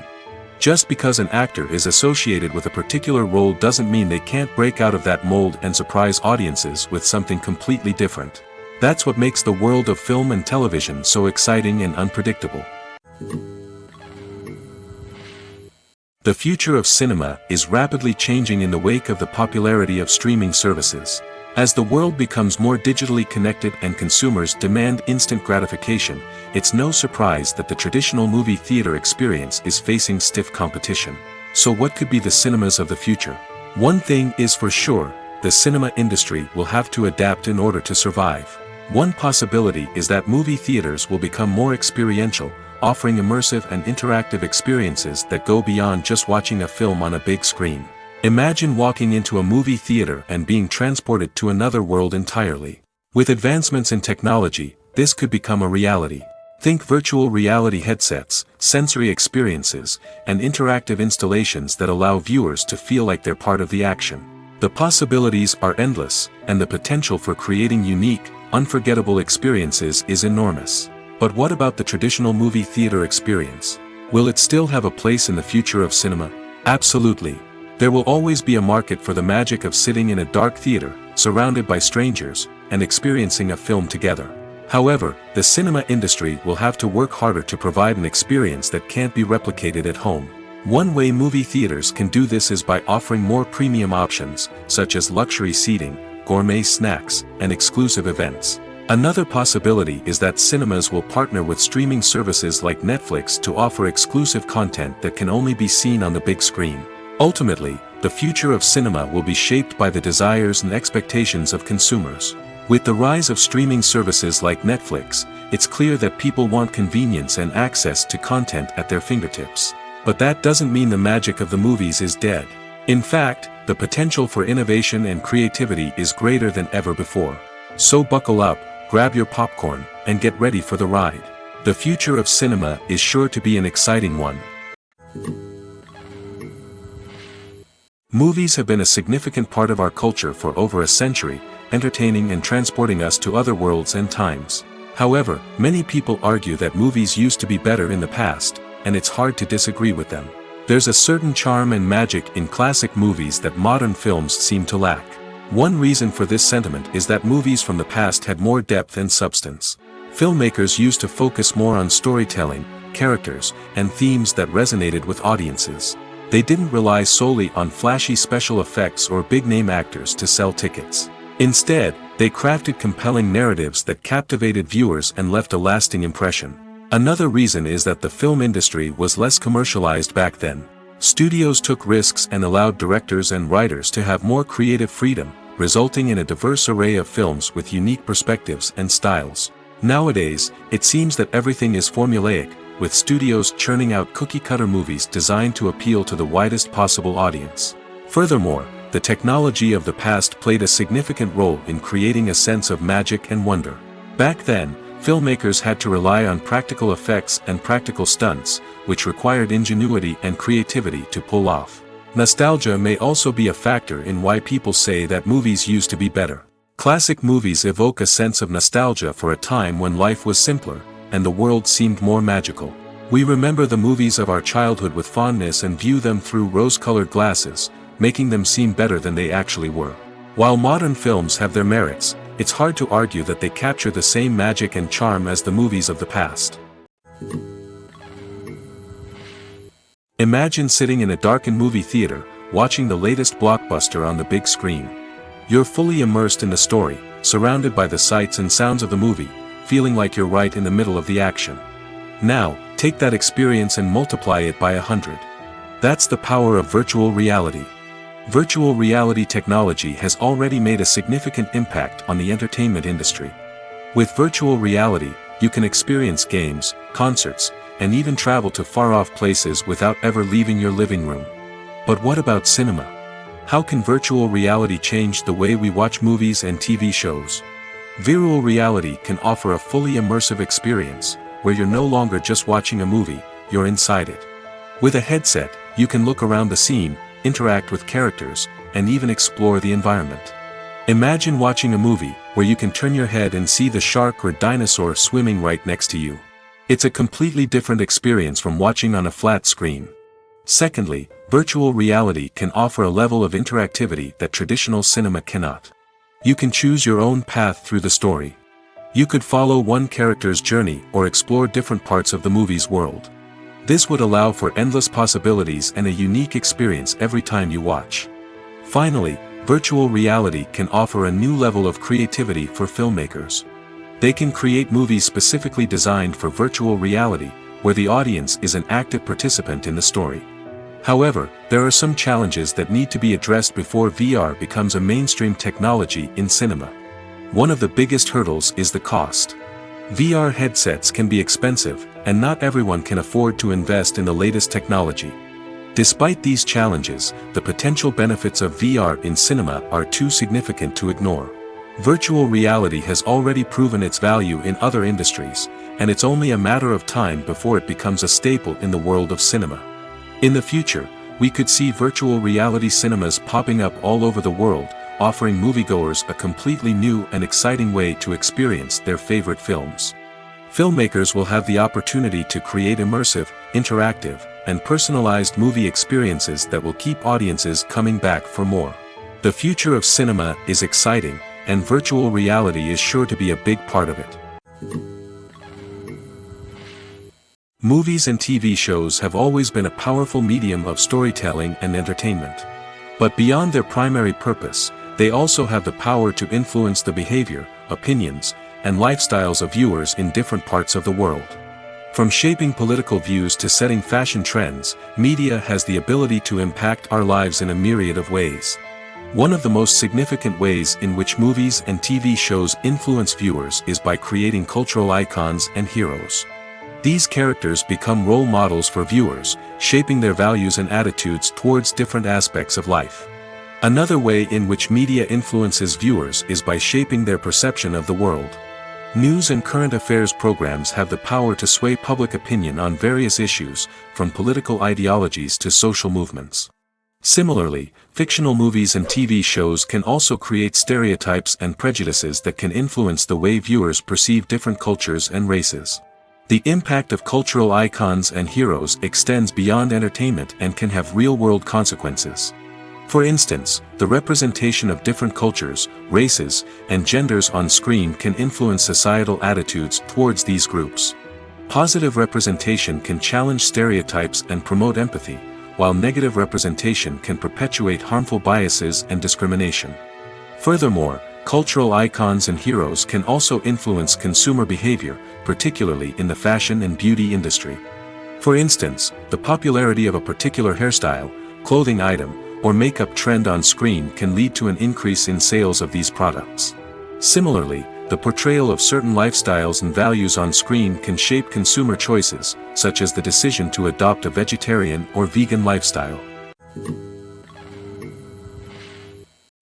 Just because an actor is associated with a particular role doesn't mean they can't break out of that mold and surprise audiences with something completely different. That's what makes the world of film and television so exciting and unpredictable. The future of cinema is rapidly changing in the wake of the popularity of streaming services. As the world becomes more digitally connected and consumers demand instant gratification, it's no surprise that the traditional movie theater experience is facing stiff competition. So what could be the cinemas of the future? One thing is for sure, the cinema industry will have to adapt in order to survive. One possibility is that movie theaters will become more experiential, offering immersive and interactive experiences that go beyond just watching a film on a big screen. Imagine walking into a movie theater and being transported to another world entirely. With advancements in technology, this could become a reality. Think virtual reality headsets, sensory experiences, and interactive installations that allow viewers to feel like they're part of the action. The possibilities are endless, and the potential for creating unique, unforgettable experiences is enormous. But what about the traditional movie theater experience? Will it still have a place in the future of cinema? Absolutely. There will always be a market for the magic of sitting in a dark theater, surrounded by strangers, and experiencing a film together. However, the cinema industry will have to work harder to provide an experience that can't be replicated at home. One way movie theaters can do this is by offering more premium options, such as luxury seating, gourmet snacks, and exclusive events. Another possibility is that cinemas will partner with streaming services like Netflix to offer exclusive content that can only be seen on the big screen. Ultimately, the future of cinema will be shaped by the desires and expectations of consumers. With the rise of streaming services like Netflix, it's clear that people want convenience and access to content at their fingertips. But that doesn't mean the magic of the movies is dead. In fact, the potential for innovation and creativity is greater than ever before. So buckle up, grab your popcorn, and get ready for the ride. The future of cinema is sure to be an exciting one. Movies have been a significant part of our culture for over a century, entertaining and transporting us to other worlds and times. However, many people argue that movies used to be better in the past, and it's hard to disagree with them. There's a certain charm and magic in classic movies that modern films seem to lack. One reason for this sentiment is that movies from the past had more depth and substance. Filmmakers used to focus more on storytelling, characters, and themes that resonated with audiences. They didn't rely solely on flashy special effects or big-name actors to sell tickets. Instead, they crafted compelling narratives that captivated viewers and left a lasting impression. Another reason is that the film industry was less commercialized back then. Studios took risks and allowed directors and writers to have more creative freedom, resulting in a diverse array of films with unique perspectives and styles. Nowadays, it seems that everything is formulaic, with studios churning out cookie-cutter movies designed to appeal to the widest possible audience. Furthermore, the technology of the past played a significant role in creating a sense of magic and wonder. Back then, filmmakers had to rely on practical effects and practical stunts, which required ingenuity and creativity to pull off. Nostalgia may also be a factor in why people say that movies used to be better. Classic movies evoke a sense of nostalgia for a time when life was simpler, and the world seemed more magical. We remember the movies of our childhood with fondness and view them through rose-colored glasses, making them seem better than they actually were. While modern films have their merits, it's hard to argue that they capture the same magic and charm as the movies of the past. Imagine sitting in a darkened movie theater, watching the latest blockbuster on the big screen. You're fully immersed in the story, surrounded by the sights and sounds of the movie, feeling like you're right in the middle of the action. Now, take that experience and multiply it by 100. That's the power of virtual reality. Virtual reality technology has already made a significant impact on the entertainment industry. With virtual reality, you can experience games, concerts, and even travel to far-off places without ever leaving your living room. But what about cinema? How can virtual reality change the way we watch movies and TV shows? Virtual reality can offer a fully immersive experience, where you're no longer just watching a movie, you're inside it. With a headset, you can look around the scene, interact with characters, and even explore the environment. Imagine watching a movie where you can turn your head and see the shark or dinosaur swimming right next to you. It's a completely different experience from watching on a flat screen. Secondly, virtual reality can offer a level of interactivity that traditional cinema cannot. You can choose your own path through the story. You could follow one character's journey or explore different parts of the movie's world. This would allow for endless possibilities and a unique experience every time you watch. Finally, virtual reality can offer a new level of creativity for filmmakers. They can create movies specifically designed for virtual reality, where the audience is an active participant in the story. However, there are some challenges that need to be addressed before VR becomes a mainstream technology in cinema. One of the biggest hurdles is the cost. VR headsets can be expensive, and not everyone can afford to invest in the latest technology. Despite these challenges, the potential benefits of VR in cinema are too significant to ignore. Virtual reality has already proven its value in other industries, and it's only a matter of time before it becomes a staple in the world of cinema. In the future, we could see virtual reality cinemas popping up all over the world, offering moviegoers a completely new and exciting way to experience their favorite films. Filmmakers will have the opportunity to create immersive, interactive, and personalized movie experiences that will keep audiences coming back for more. The future of cinema is exciting, and virtual reality is sure to be a big part of it. Movies and TV shows have always been a powerful medium of storytelling and entertainment. But beyond their primary purpose, they also have the power to influence the behavior, opinions, and lifestyles of viewers in different parts of the world. From shaping political views to setting fashion trends, media has the ability to impact our lives in a myriad of ways. One of the most significant ways in which movies and TV shows influence viewers is by creating cultural icons and heroes. These characters become role models for viewers, shaping their values and attitudes towards different aspects of life. Another way in which media influences viewers is by shaping their perception of the world. News and current affairs programs have the power to sway public opinion on various issues, from political ideologies to social movements. Similarly, fictional movies and TV shows can also create stereotypes and prejudices that can influence the way viewers perceive different cultures and races. The impact of cultural icons and heroes extends beyond entertainment and can have real-world consequences. For instance, the representation of different cultures, races, and genders on screen can influence societal attitudes towards these groups. Positive representation can challenge stereotypes and promote empathy, while negative representation can perpetuate harmful biases and discrimination. Furthermore, cultural icons and heroes can also influence consumer behavior, particularly in the fashion and beauty industry. For instance, the popularity of a particular hairstyle, clothing item, or makeup trend on screen can lead to an increase in sales of these products. Similarly, the portrayal of certain lifestyles and values on screen can shape consumer choices, such as the decision to adopt a vegetarian or vegan lifestyle.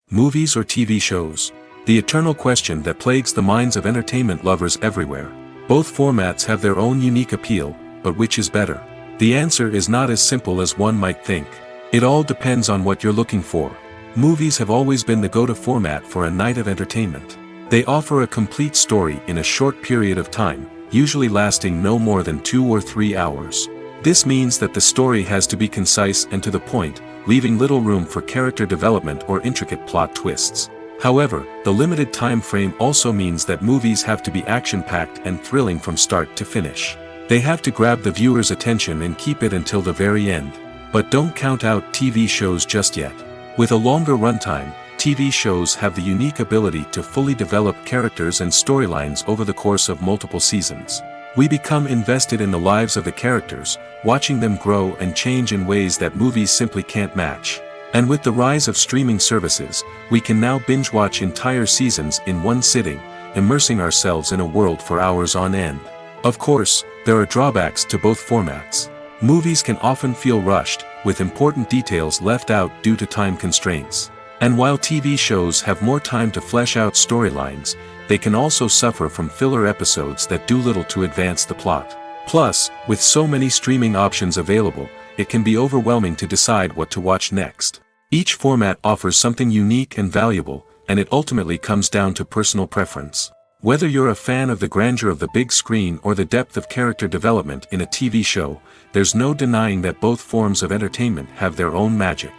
Movies or TV shows? The eternal question that plagues the minds of entertainment lovers everywhere. Both formats have their own unique appeal, but which is better? The answer is not as simple as one might think. It all depends on what you're looking for. Movies have always been the go-to format for a night of entertainment. They offer a complete story in a short period of time, usually lasting no more than 2 or 3 hours. This means that the story has to be concise and to the point, leaving little room for character development or intricate plot twists. However, the limited time frame also means that movies have to be action-packed and thrilling from start to finish. They have to grab the viewer's attention and keep it until the very end. But don't count out TV shows just yet. With a longer runtime, TV shows have the unique ability to fully develop characters and storylines over the course of multiple seasons. We become invested in the lives of the characters, watching them grow and change in ways that movies simply can't match. And with the rise of streaming services, we can now binge-watch entire seasons in one sitting, immersing ourselves in a world for hours on end. Of course, there are drawbacks to both formats. Movies can often feel rushed, with important details left out due to time constraints. And while TV shows have more time to flesh out storylines, they can also suffer from filler episodes that do little to advance the plot. Plus, with so many streaming options available, it can be overwhelming to decide what to watch next. Each format offers something unique and valuable, and it ultimately comes down to personal preference. Whether you're a fan of the grandeur of the big screen or the depth of character development in a TV show, there's no denying that both forms of entertainment have their own magic.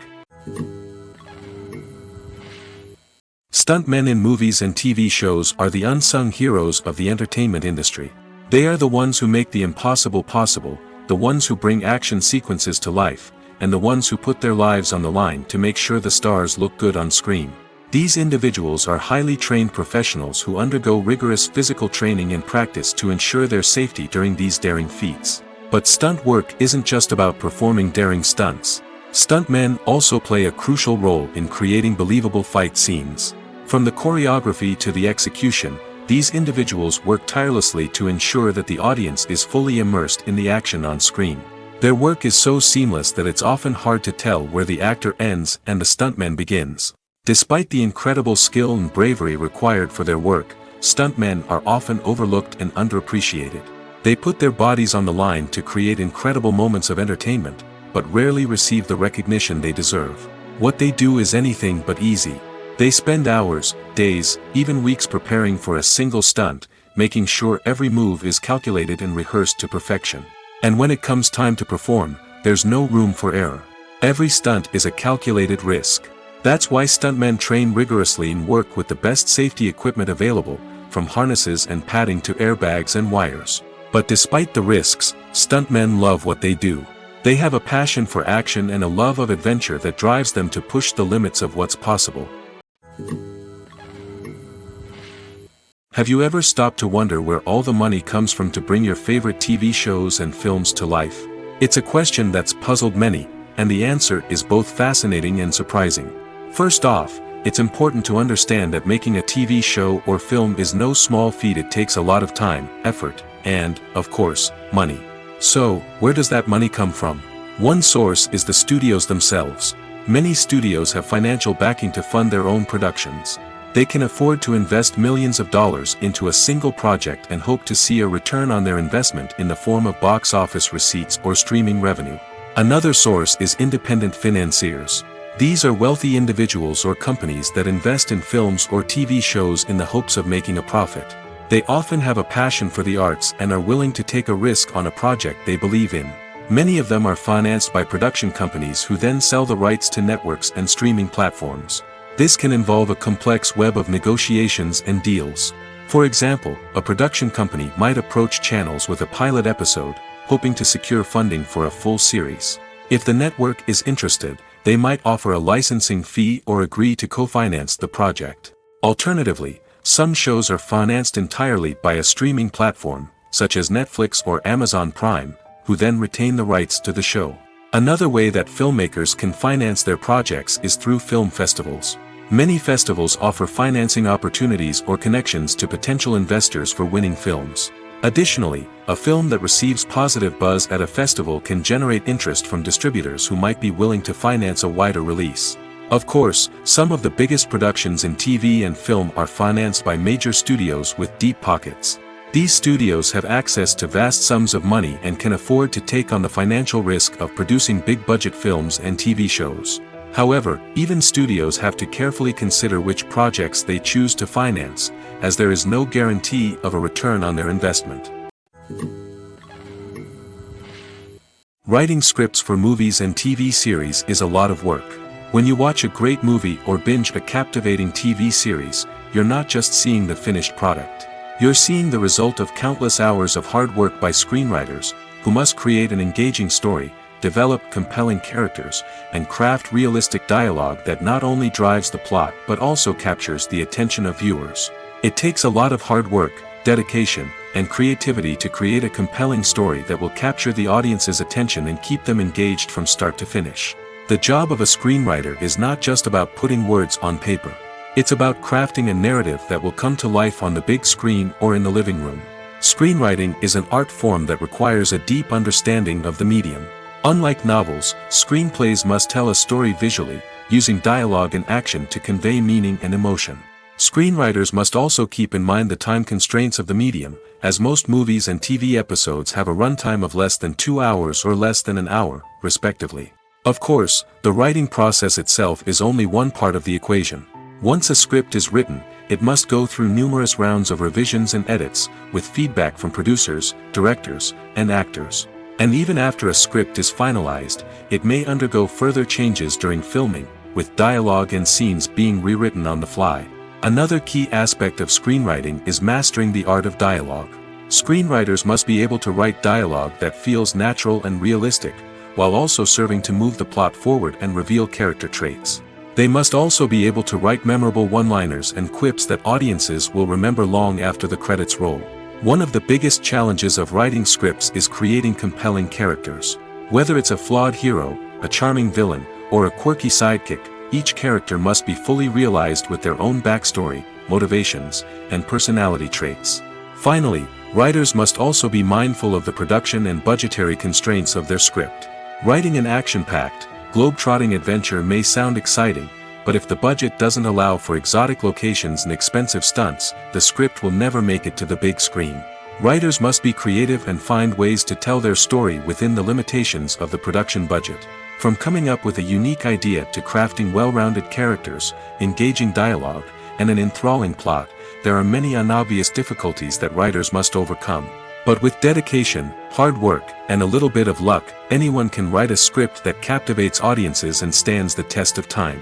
Stuntmen in movies and TV shows are the unsung heroes of the entertainment industry. They are the ones who make the impossible possible, the ones who bring action sequences to life, and the ones who put their lives on the line to make sure the stars look good on screen. These individuals are highly trained professionals who undergo rigorous physical training and practice to ensure their safety during these daring feats. But stunt work isn't just about performing daring stunts. Stuntmen also play a crucial role in creating believable fight scenes. From the choreography to the execution, these individuals work tirelessly to ensure that the audience is fully immersed in the action on screen. Their work is so seamless that it's often hard to tell where the actor ends and the stuntman begins. Despite the incredible skill and bravery required for their work, stuntmen are often overlooked and underappreciated. They put their bodies on the line to create incredible moments of entertainment, but rarely receive the recognition they deserve. What they do is anything but easy. They spend hours, days, even weeks preparing for a single stunt, making sure every move is calculated and rehearsed to perfection. And when it comes time to perform, there's no room for error. Every stunt is a calculated risk. That's why stuntmen train rigorously and work with the best safety equipment available, from harnesses and padding to airbags and wires. But despite the risks, stuntmen love what they do. They have a passion for action and a love of adventure that drives them to push the limits of what's possible. Have you ever stopped to wonder where all the money comes from to bring your favorite TV shows and films to life? It's a question that's puzzled many, and the answer is both fascinating and surprising. First off, it's important to understand that making a TV show or film is no small feat. It takes a lot of time, effort, and, of course, money. So, where does that money come from? One source is the studios themselves. Many studios have financial backing to fund their own productions. They can afford to invest millions of dollars into a single project and hope to see a return on their investment in the form of box office receipts or streaming revenue. Another source is independent financiers. These are wealthy individuals or companies that invest in films or TV shows in the hopes of making a profit. They often have a passion for the arts and are willing to take a risk on a project they believe in. Many of them are financed by production companies who then sell the rights to networks and streaming platforms. This can involve a complex web of negotiations and deals. For example, a production company might approach channels with a pilot episode, hoping to secure funding for a full series. If the network is interested, they might offer a licensing fee or agree to co-finance the project. Alternatively, some shows are financed entirely by a streaming platform, such as Netflix or Amazon Prime, who then retain the rights to the show. Another way that filmmakers can finance their projects is through film festivals. Many festivals offer financing opportunities or connections to potential investors for winning films. Additionally, a film that receives positive buzz at a festival can generate interest from distributors who might be willing to finance a wider release. Of course, some of the biggest productions in TV and film are financed by major studios with deep pockets. These studios have access to vast sums of money and can afford to take on the financial risk of producing big-budget films and TV shows. However, even studios have to carefully consider which projects they choose to finance, as there is no guarantee of a return on their investment. Writing scripts for movies and TV series is a lot of work. When you watch a great movie or binge a captivating TV series, you're not just seeing the finished product. You're seeing the result of countless hours of hard work by screenwriters, who must create an engaging story, develop compelling characters, and craft realistic dialogue that not only drives the plot but also captures the attention of viewers. It takes a lot of hard work, dedication, and creativity to create a compelling story that will capture the audience's attention and keep them engaged from start to finish. The job of a screenwriter is not just about putting words on paper. It's about crafting a narrative that will come to life on the big screen or in the living room. Screenwriting is an art form that requires a deep understanding of the medium. Unlike novels, screenplays must tell a story visually, using dialogue and action to convey meaning and emotion. Screenwriters must also keep in mind the time constraints of the medium, as most movies and TV episodes have a runtime of less than 2 hours or less than an hour, respectively. Of course, the writing process itself is only one part of the equation. Once a script is written, it must go through numerous rounds of revisions and edits, with feedback from producers, directors, and actors. And even after a script is finalized, it may undergo further changes during filming, with dialogue and scenes being rewritten on the fly. Another key aspect of screenwriting is mastering the art of dialogue. Screenwriters must be able to write dialogue that feels natural and realistic, while also serving to move the plot forward and reveal character traits. They must also be able to write memorable one-liners and quips that audiences will remember long after the credits roll. One of the biggest challenges of writing scripts is creating compelling characters. Whether it's a flawed hero, a charming villain, or a quirky sidekick, each character must be fully realized with their own backstory, motivations, and personality traits. Finally, writers must also be mindful of the production and budgetary constraints of their script. Writing an action-packed, globe-trotting adventure may sound exciting, but if the budget doesn't allow for exotic locations and expensive stunts, the script will never make it to the big screen. Writers must be creative and find ways to tell their story within the limitations of the production budget. From coming up with a unique idea to crafting well-rounded characters, engaging dialogue, and an enthralling plot, there are many unobvious difficulties that writers must overcome. But with dedication, hard work, and a little bit of luck, anyone can write a script that captivates audiences and stands the test of time.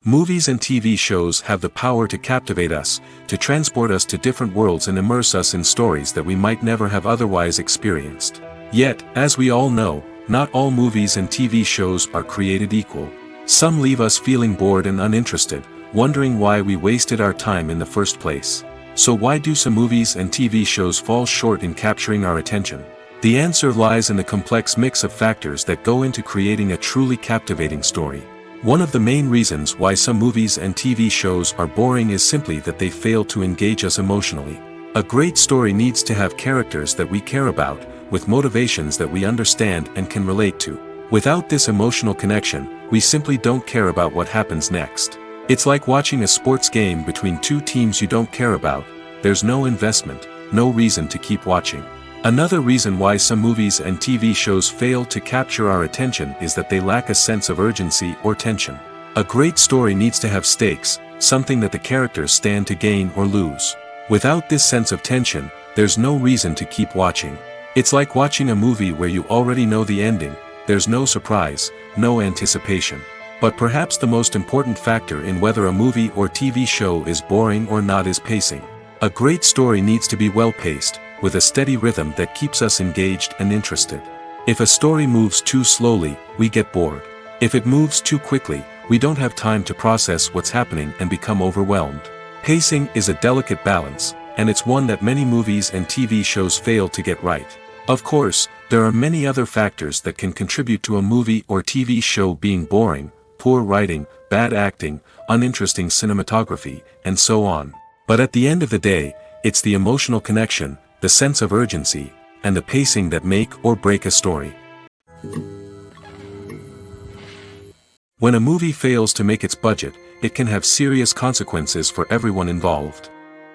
Movies and TV shows have the power to captivate us, to transport us to different worlds and immerse us in stories that we might never have otherwise experienced. Yet, as we all know, not all movies and TV shows are created equal. Some leave us feeling bored and uninterested, wondering why we wasted our time in the first place. So why do some movies and TV shows fall short in capturing our attention? The answer lies in the complex mix of factors that go into creating a truly captivating story. One of the main reasons why some movies and TV shows are boring is simply that they fail to engage us emotionally. A great story needs to have characters that we care about, with motivations that we understand and can relate to. Without this emotional connection, we simply don't care about what happens next. It's like watching a sports game between two teams you don't care about. There's no investment, no reason to keep watching. Another reason why some movies and TV shows fail to capture our attention is that they lack a sense of urgency or tension. A great story needs to have stakes, something that the characters stand to gain or lose. Without this sense of tension, there's no reason to keep watching. It's like watching a movie where you already know the ending, there's no surprise, no anticipation. But perhaps the most important factor in whether a movie or TV show is boring or not is pacing. A great story needs to be well-paced, with a steady rhythm that keeps us engaged and interested. If a story moves too slowly, we get bored. If it moves too quickly, we don't have time to process what's happening and become overwhelmed. Pacing is a delicate balance, and it's one that many movies and TV shows fail to get right. Of course, there are many other factors that can contribute to a movie or TV show being boring: poor writing, bad acting, uninteresting cinematography, and so on. But at the end of the day, it's the emotional connection, the sense of urgency, and the pacing that make or break a story. When a movie fails to make its budget, it can have serious consequences for everyone involved.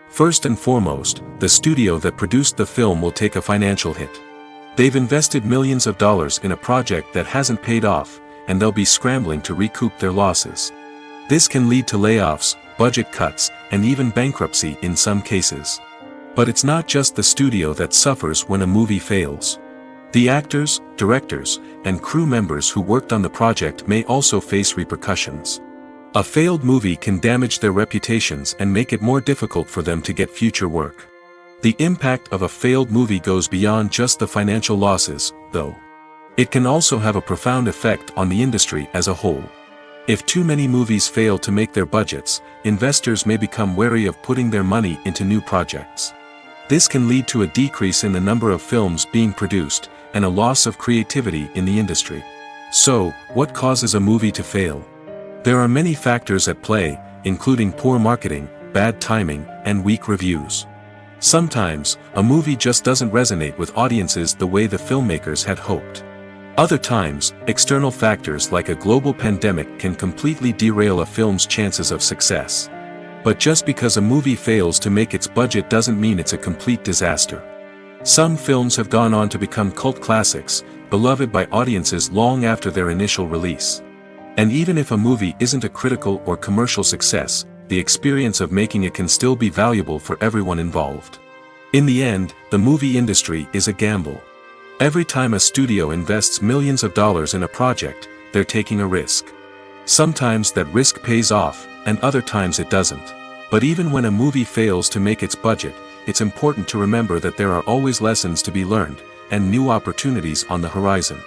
First and foremost, the studio that produced the film will take a financial hit. They've invested millions of dollars in a project that hasn't paid off, and they'll be scrambling to recoup their losses. This can lead to layoffs, budget cuts, and even bankruptcy in some cases. But it's not just the studio that suffers when a movie fails. The actors, directors, and crew members who worked on the project may also face repercussions. A failed movie can damage their reputations and make it more difficult for them to get future work. The impact of a failed movie goes beyond just the financial losses, though. It can also have a profound effect on the industry as a whole. If too many movies fail to make their budgets, investors may become wary of putting their money into new projects. This can lead to a decrease in the number of films being produced, and a loss of creativity in the industry. So, what causes a movie to fail? There are many factors at play, including poor marketing, bad timing, and weak reviews. Sometimes, a movie just doesn't resonate with audiences the way the filmmakers had hoped. Other times, external factors like a global pandemic can completely derail a film's chances of success. But just because a movie fails to make its budget doesn't mean it's a complete disaster. Some films have gone on to become cult classics, beloved by audiences long after their initial release. And even if a movie isn't a critical or commercial success, the experience of making it can still be valuable for everyone involved. In the end, the movie industry is a gamble. Every time a studio invests millions of dollars in a project, they're taking a risk. Sometimes that risk pays off, and other times it doesn't. But even when a movie fails to make its budget, it's important to remember that there are always lessons to be learned, and new opportunities on the horizon.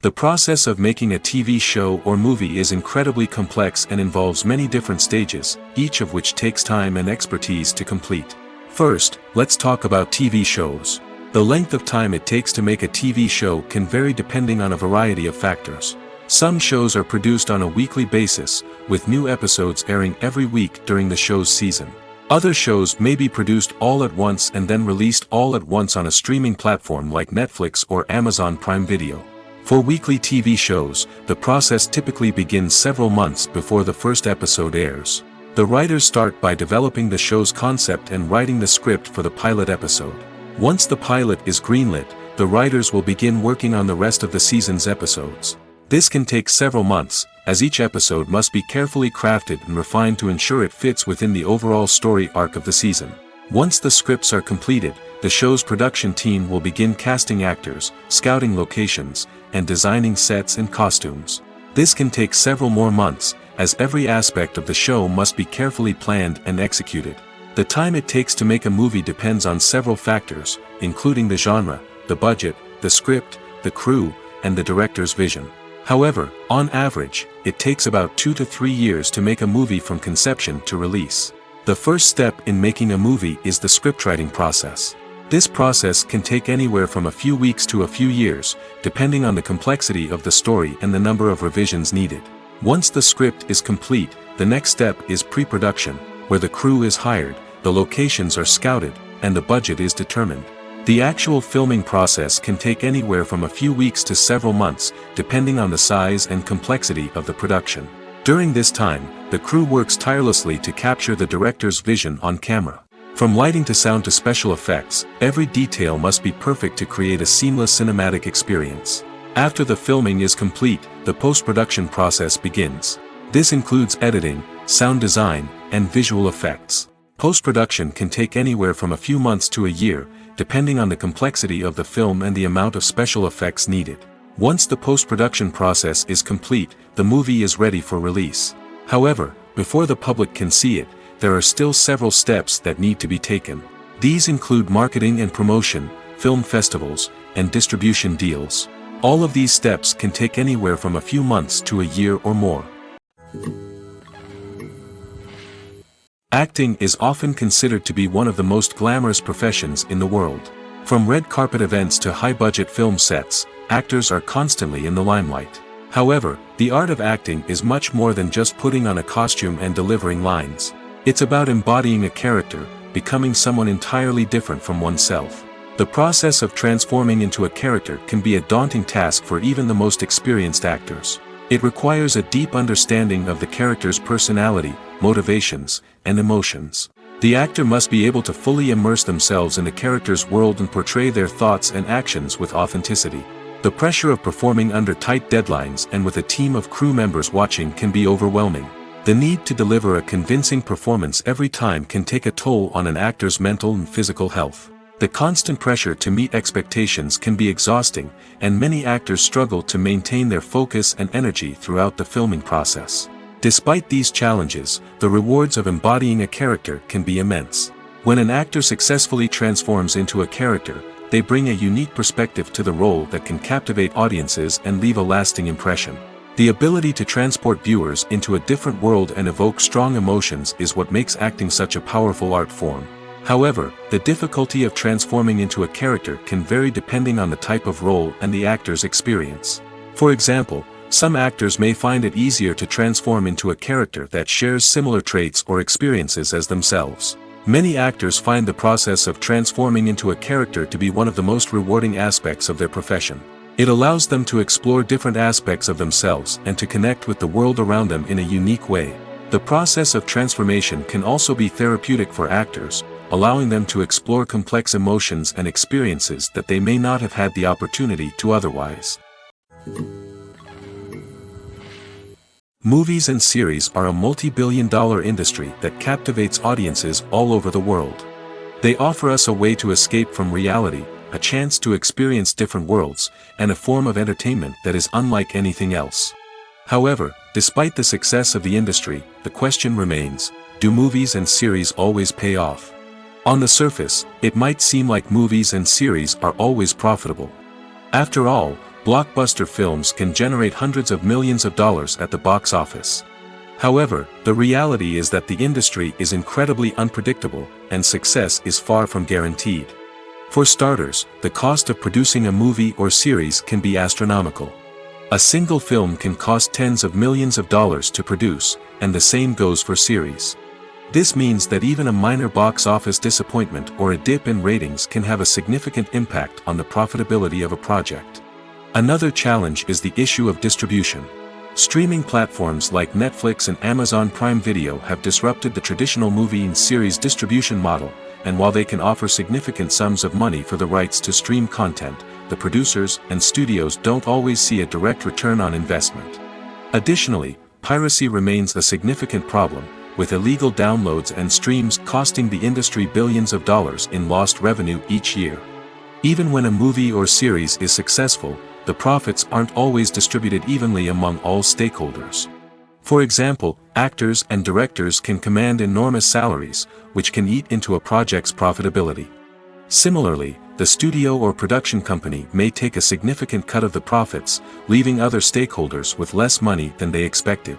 The process of making a TV show or movie is incredibly complex and involves many different stages, each of which takes time and expertise to complete. First, let's talk about TV shows. The length of time it takes to make a TV show can vary depending on a variety of factors. Some shows are produced on a weekly basis, with new episodes airing every week during the show's season. Other shows may be produced all at once and then released all at once on a streaming platform like Netflix or Amazon Prime Video. For weekly TV shows, the process typically begins several months before the first episode airs. The writers start by developing the show's concept and writing the script for the pilot episode. Once the pilot is greenlit, the writers will begin working on the rest of the season's episodes. This can take several months, as each episode must be carefully crafted and refined to ensure it fits within the overall story arc of the season. Once the scripts are completed, the show's production team will begin casting actors, scouting locations, and designing sets and costumes. This can take several more months, as every aspect of the show must be carefully planned and executed. The time it takes to make a movie depends on several factors, including the genre, the budget, the script, the crew, and the director's vision. However, on average, it takes about 2 to 3 years to make a movie from conception to release. The first step in making a movie is the scriptwriting process. This process can take anywhere from a few weeks to a few years, depending on the complexity of the story and the number of revisions needed. Once the script is complete, the next step is pre-production, where the crew is hired, the locations are scouted, and the budget is determined. The actual filming process can take anywhere from a few weeks to several months, depending on the size and complexity of the production. During this time, the crew works tirelessly to capture the director's vision on camera. From lighting to sound to special effects, every detail must be perfect to create a seamless cinematic experience. After the filming is complete, the post-production process begins. This includes editing, sound design, and visual effects. Post-production can take anywhere from a few months to a year, depending on the complexity of the film and the amount of special effects needed. Once the post-production process is complete, the movie is ready for release. However, before the public can see it, there are still several steps that need to be taken. These include marketing and promotion, film festivals, and distribution deals. All of these steps can take anywhere from a few months to a year or more. Acting is often considered to be one of the most glamorous professions in the world. From red carpet events to high-budget film sets, actors are constantly in the limelight. However, the art of acting is much more than just putting on a costume and delivering lines. It's about embodying a character, becoming someone entirely different from oneself. The process of transforming into a character can be a daunting task for even the most experienced actors. It requires a deep understanding of the character's personality, motivations, and emotions. The actor must be able to fully immerse themselves in the character's world and portray their thoughts and actions with authenticity. The pressure of performing under tight deadlines and with a team of crew members watching can be overwhelming. The need to deliver a convincing performance every time can take a toll on an actor's mental and physical health. The constant pressure to meet expectations can be exhausting, and many actors struggle to maintain their focus and energy throughout the filming process. Despite these challenges, the rewards of embodying a character can be immense. When an actor successfully transforms into a character, they bring a unique perspective to the role that can captivate audiences and leave a lasting impression. The ability to transport viewers into a different world and evoke strong emotions is what makes acting such a powerful art form. However, the difficulty of transforming into a character can vary depending on the type of role and the actor's experience. For example, some actors may find it easier to transform into a character that shares similar traits or experiences as themselves. Many actors find the process of transforming into a character to be one of the most rewarding aspects of their profession. It allows them to explore different aspects of themselves and to connect with the world around them in a unique way. The process of transformation can also be therapeutic for actors, allowing them to explore complex emotions and experiences that they may not have had the opportunity to otherwise. Movies and series are a multi-billion-dollar industry that captivates audiences all over the world. They offer us a way to escape from reality, a chance to experience different worlds, and a form of entertainment that is unlike anything else. However, despite the success of the industry, the question remains, do movies and series always pay off? On the surface, it might seem like movies and series are always profitable. After all, blockbuster films can generate hundreds of millions of dollars at the box office. However, the reality is that the industry is incredibly unpredictable, and success is far from guaranteed. For starters, the cost of producing a movie or series can be astronomical. A single film can cost tens of millions of dollars to produce, and the same goes for series. This means that even a minor box office disappointment or a dip in ratings can have a significant impact on the profitability of a project. Another challenge is the issue of distribution. Streaming platforms like Netflix and Amazon Prime Video have disrupted the traditional movie and series distribution model, and while they can offer significant sums of money for the rights to stream content, the producers and studios don't always see a direct return on investment. Additionally, piracy remains a significant problem, with illegal downloads and streams costing the industry billions of dollars in lost revenue each year. Even when a movie or series is successful, the profits aren't always distributed evenly among all stakeholders. For example, actors and directors can command enormous salaries, which can eat into a project's profitability. Similarly, the studio or production company may take a significant cut of the profits, leaving other stakeholders with less money than they expected.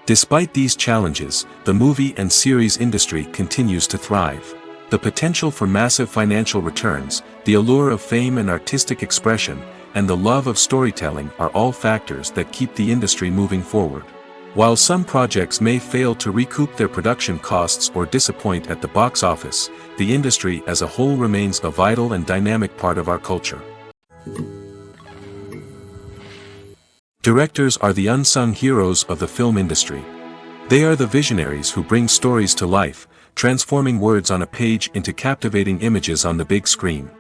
Despite these challenges, the movie and series industry continues to thrive. The potential for massive financial returns, the allure of fame and artistic expression, and the love of storytelling are all factors that keep the industry moving forward. While some projects may fail to recoup their production costs or disappoint at the box office, the industry as a whole remains a vital and dynamic part of our culture. Directors are the unsung heroes of the film industry. They are the visionaries who bring stories to life, transforming words on a page into captivating images on the big screen.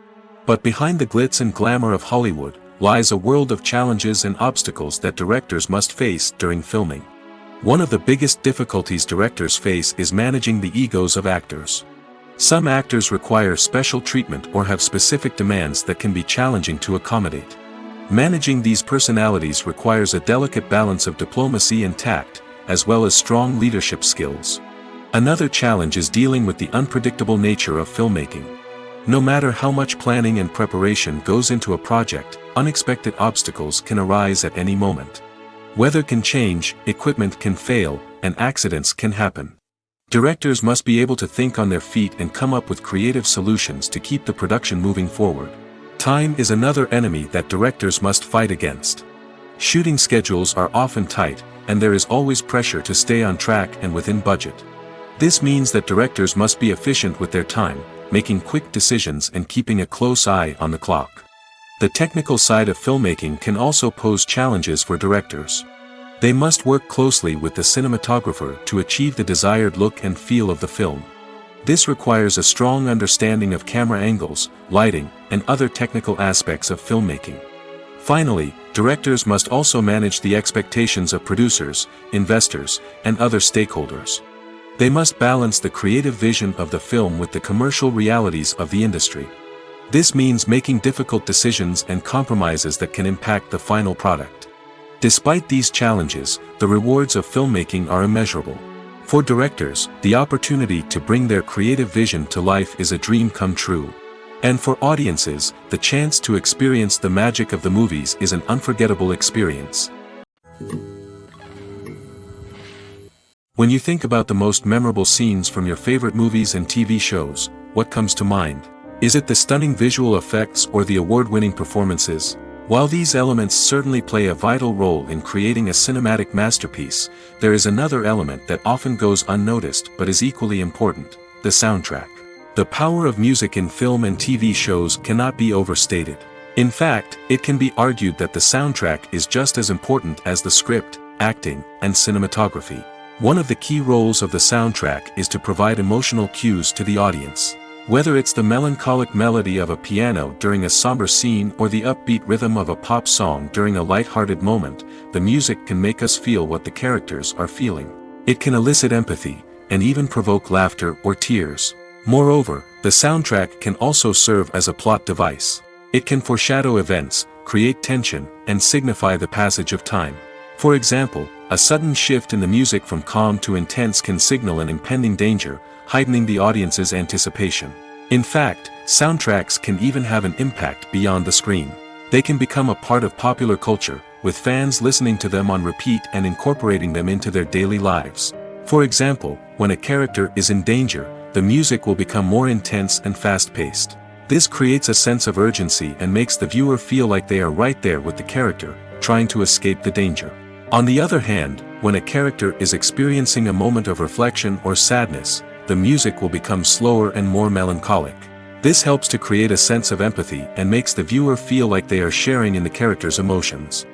But behind the glitz and glamour of Hollywood lies a world of challenges and obstacles that directors must face during filming. One of the biggest difficulties directors face is managing the egos of actors. Some actors require special treatment or have specific demands that can be challenging to accommodate. Managing these personalities requires a delicate balance of diplomacy and tact, as well as strong leadership skills. Another challenge is dealing with the unpredictable nature of filmmaking. No matter how much planning and preparation goes into a project, unexpected obstacles can arise at any moment. Weather can change, equipment can fail, and accidents can happen. Directors must be able to think on their feet and come up with creative solutions to keep the production moving forward. Time is another enemy that directors must fight against. Shooting schedules are often tight, and there is always pressure to stay on track and within budget. This means that directors must be efficient with their time, making quick decisions and keeping a close eye on the clock. The technical side of filmmaking can also pose challenges for directors. They must work closely with the cinematographer to achieve the desired look and feel of the film. This requires a strong understanding of camera angles, lighting, and other technical aspects of filmmaking. Finally, directors must also manage the expectations of producers, investors, and other stakeholders. They must balance the creative vision of the film with the commercial realities of the industry. This means making difficult decisions and compromises that can impact the final product. Despite these challenges, the rewards of filmmaking are immeasurable. For directors, the opportunity to bring their creative vision to life is a dream come true. And for audiences, the chance to experience the magic of the movies is an unforgettable experience. When you think about the most memorable scenes from your favorite movies and TV shows, what comes to mind? Is it the stunning visual effects or the award-winning performances? While these elements certainly play a vital role in creating a cinematic masterpiece, there is another element that often goes unnoticed but is equally important: the soundtrack. The power of music in film and TV shows cannot be overstated. In fact, it can be argued that the soundtrack is just as important as the script, acting, and cinematography. One of the key roles of the soundtrack is to provide emotional cues to the audience. Whether it's the melancholic melody of a piano during a somber scene or the upbeat rhythm of a pop song during a light-hearted moment, the music can make us feel what the characters are feeling. It can elicit empathy, and even provoke laughter or tears. Moreover, the soundtrack can also serve as a plot device. It can foreshadow events, create tension, and signify the passage of time. For example, a sudden shift in the music from calm to intense can signal an impending danger, heightening the audience's anticipation. In fact, soundtracks can even have an impact beyond the screen. They can become a part of popular culture, with fans listening to them on repeat and incorporating them into their daily lives. For example, when a character is in danger, the music will become more intense and fast-paced. This creates a sense of urgency and makes the viewer feel like they are right there with the character, trying to escape the danger. On the other hand, when a character is experiencing a moment of reflection or sadness, the music will become slower and more melancholic. This helps to create a sense of empathy and makes the viewer feel like they are sharing in the character's emotions.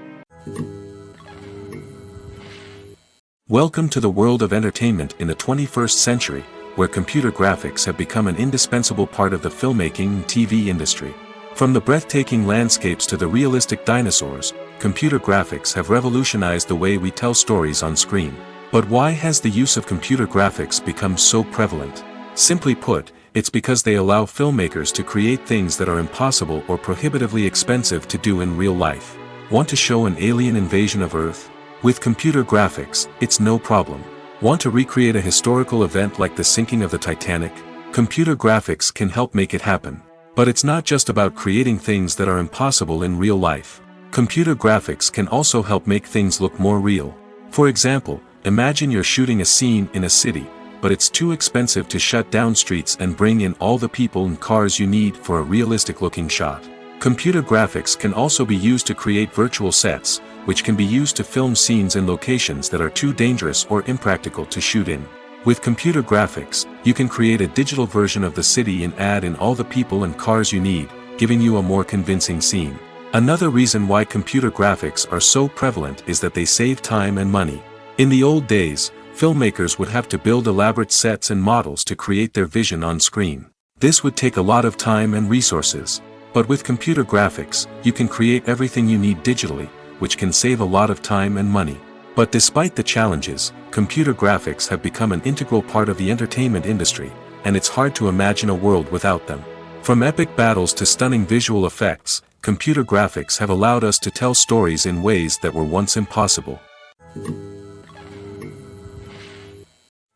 Welcome to the world of entertainment in the 21st century, where computer graphics have become an indispensable part of the filmmaking and TV industry. From the breathtaking landscapes to the realistic dinosaurs, computer graphics have revolutionized the way we tell stories on screen. But why has the use of computer graphics become so prevalent? Simply put, it's because they allow filmmakers to create things that are impossible or prohibitively expensive to do in real life. Want to show an alien invasion of Earth? With computer graphics, it's no problem. Want to recreate a historical event like the sinking of the Titanic? Computer graphics can help make it happen. But it's not just about creating things that are impossible in real life. Computer graphics can also help make things look more real. For example, imagine you're shooting a scene in a city, but it's too expensive to shut down streets and bring in all the people and cars you need for a realistic-looking shot. Computer graphics can also be used to create virtual sets, which can be used to film scenes in locations that are too dangerous or impractical to shoot in. With computer graphics, you can create a digital version of the city and add in all the people and cars you need, giving you a more convincing scene. Another reason why computer graphics are so prevalent is that they save time and money. In the old days, filmmakers would have to build elaborate sets and models to create their vision on screen. This would take a lot of time and resources. But with computer graphics, you can create everything you need digitally, which can save a lot of time and money. But despite the challenges, computer graphics have become an integral part of the entertainment industry, and it's hard to imagine a world without them. From epic battles to stunning visual effects, computer graphics have allowed us to tell stories in ways that were once impossible.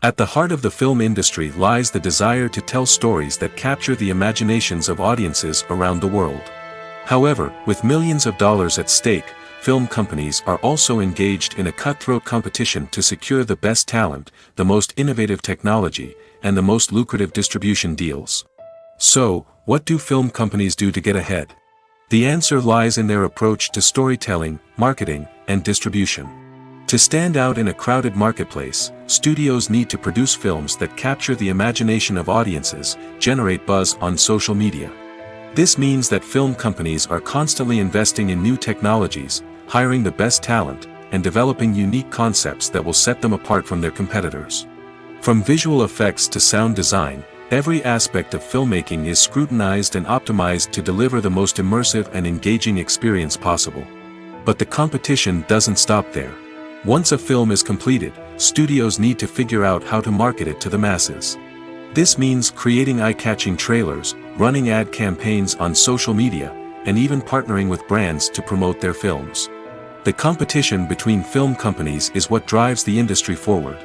At the heart of the film industry lies the desire to tell stories that capture the imaginations of audiences around the world. However, with millions of dollars at stake, film companies are also engaged in a cutthroat competition to secure the best talent, the most innovative technology, and the most lucrative distribution deals. So, what do film companies do to get ahead? The answer lies in their approach to storytelling, marketing, and distribution. To stand out in a crowded marketplace, studios need to produce films that capture the imagination of audiences, generate buzz on social media. This means that film companies are constantly investing in new technologies, hiring the best talent, and developing unique concepts that will set them apart from their competitors. From visual effects to sound design, every aspect of filmmaking is scrutinized and optimized to deliver the most immersive and engaging experience possible. But the competition doesn't stop there. Once a film is completed, studios need to figure out how to market it to the masses. This means creating eye-catching trailers, running ad campaigns on social media, and even partnering with brands to promote their films. The competition between film companies is what drives the industry forward.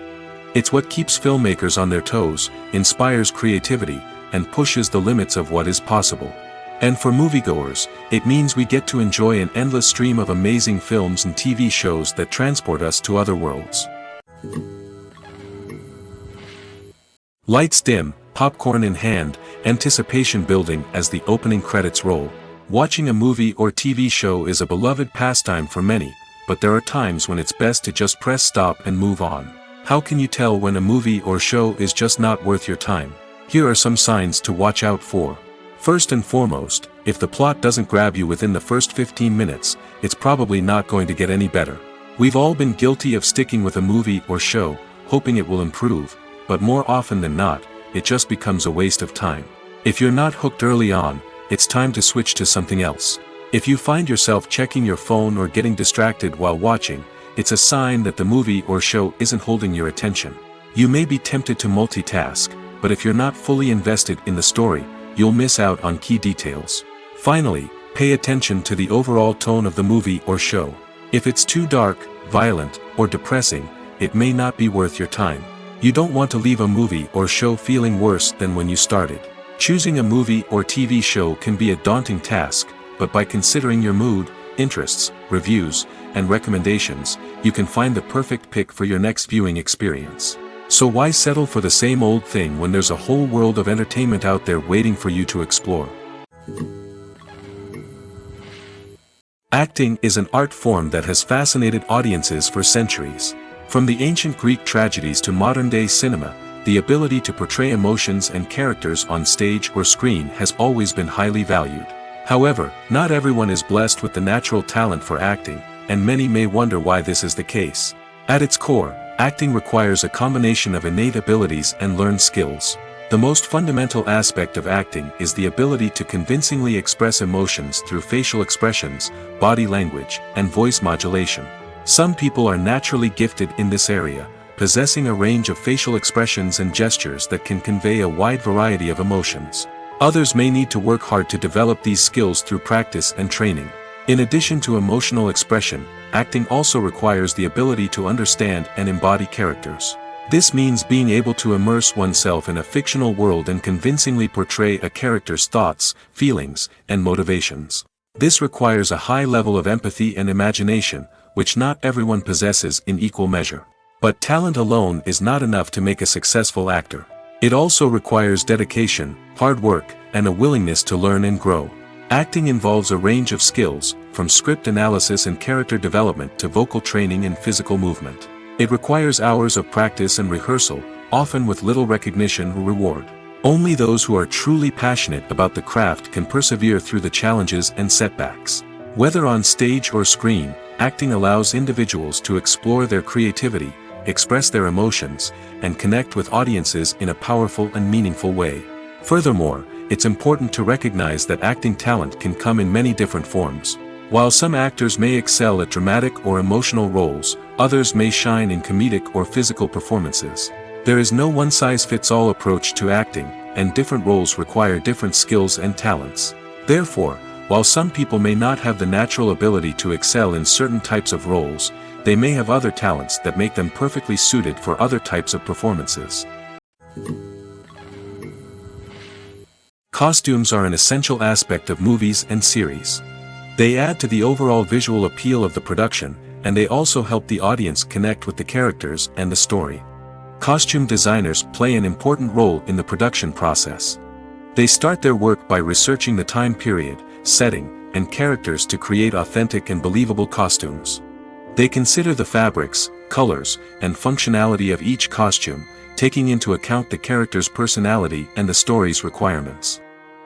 It's what keeps filmmakers on their toes, inspires creativity, and pushes the limits of what is possible. And for moviegoers, it means we get to enjoy an endless stream of amazing films and TV shows that transport us to other worlds. Lights dim, popcorn in hand, anticipation building as the opening credits roll. Watching a movie or TV show is a beloved pastime for many, but there are times when it's best to just press stop and move on. How can you tell when a movie or show is just not worth your time? Here are some signs to watch out for. First and foremost, if the plot doesn't grab you within the first 15 minutes, it's probably not going to get any better. We've all been guilty of sticking with a movie or show, hoping it will improve, but more often than not, it just becomes a waste of time. If you're not hooked early on, it's time to switch to something else. If you find yourself checking your phone or getting distracted while watching, it's a sign that the movie or show isn't holding your attention. You may be tempted to multitask, but if you're not fully invested in the story, you'll miss out on key details. Finally, pay attention to the overall tone of the movie or show. If it's too dark, violent, or depressing, it may not be worth your time. You don't want to leave a movie or show feeling worse than when you started. Choosing a movie or TV show can be a daunting task, but by considering your mood, interests, reviews, and recommendations, you can find the perfect pick for your next viewing experience. So why settle for the same old thing when there's a whole world of entertainment out there waiting for you to explore? Acting is an art form that has fascinated audiences for centuries. From the ancient Greek tragedies to modern-day cinema, the ability to portray emotions and characters on stage or screen has always been highly valued. However, not everyone is blessed with the natural talent for acting, and many may wonder why this is the case. At its core, Acting requires a combination of innate abilities and learned skills. The most fundamental aspect of acting is the ability to convincingly express emotions through facial expressions, body language, and voice modulation. Some people are naturally gifted in this area, possessing a range of facial expressions and gestures that can convey a wide variety of emotions. Others may need to work hard to develop these skills through practice and training. In addition to emotional expression, acting also requires the ability to understand and embody characters. This means being able to immerse oneself in a fictional world and convincingly portray a character's thoughts, feelings, and motivations. This requires a high level of empathy and imagination, which not everyone possesses in equal measure. But talent alone is not enough to make a successful actor. It also requires dedication, hard work, and a willingness to learn and grow. Acting involves a range of skills, from script analysis and character development to vocal training and physical movement. It requires hours of practice and rehearsal, often with little recognition or reward. Only those who are truly passionate about the craft can persevere through the challenges and setbacks. Whether on stage or screen, acting allows individuals to explore their creativity, express their emotions, and connect with audiences in a powerful and meaningful way. Furthermore, it's important to recognize that acting talent can come in many different forms. While some actors may excel at dramatic or emotional roles, others may shine in comedic or physical performances. There is no one-size-fits-all approach to acting, and different roles require different skills and talents. Therefore, while some people may not have the natural ability to excel in certain types of roles, they may have other talents that make them perfectly suited for other types of performances. Costumes are an essential aspect of movies and series. They add to the overall visual appeal of the production, and they also help the audience connect with the characters and the story. Costume designers play an important role in the production process. They start their work by researching the time period, setting, and characters to create authentic and believable costumes. They consider the fabrics, colors, and functionality of each costume, taking into account the character's personality and the story's requirements.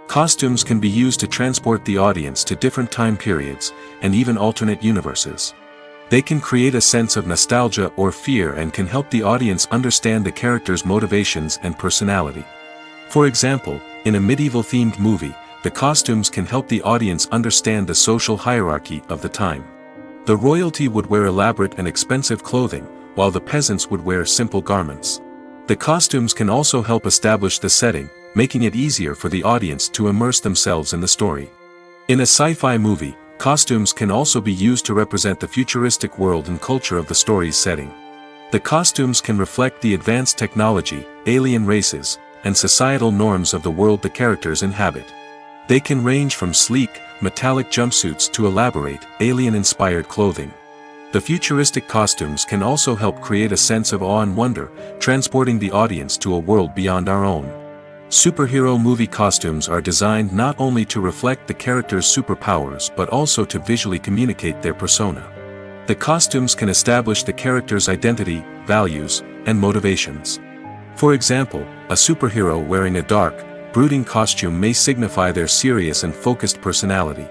Costumes can be used to transport the audience to different time periods, and even alternate universes. They can create a sense of nostalgia or fear and can help the audience understand the character's motivations and personality. For example, in a medieval-themed movie, the costumes can help the audience understand the social hierarchy of the time. The royalty would wear elaborate and expensive clothing, while the peasants would wear simple garments. The costumes can also help establish the setting, making it easier for the audience to immerse themselves in the story. In a sci-fi movie, costumes can also be used to represent the futuristic world and culture of the story's setting. The costumes can reflect the advanced technology, alien races, and societal norms of the world the characters inhabit. They can range from sleek, metallic jumpsuits to elaborate, alien-inspired clothing. The futuristic costumes can also help create a sense of awe and wonder, transporting the audience to a world beyond our own. Superhero movie costumes are designed not only to reflect the character's superpowers but also to visually communicate their persona. The costumes can establish the character's identity, values, and motivations. For example, a superhero wearing a dark, brooding costume may signify their serious and focused personality.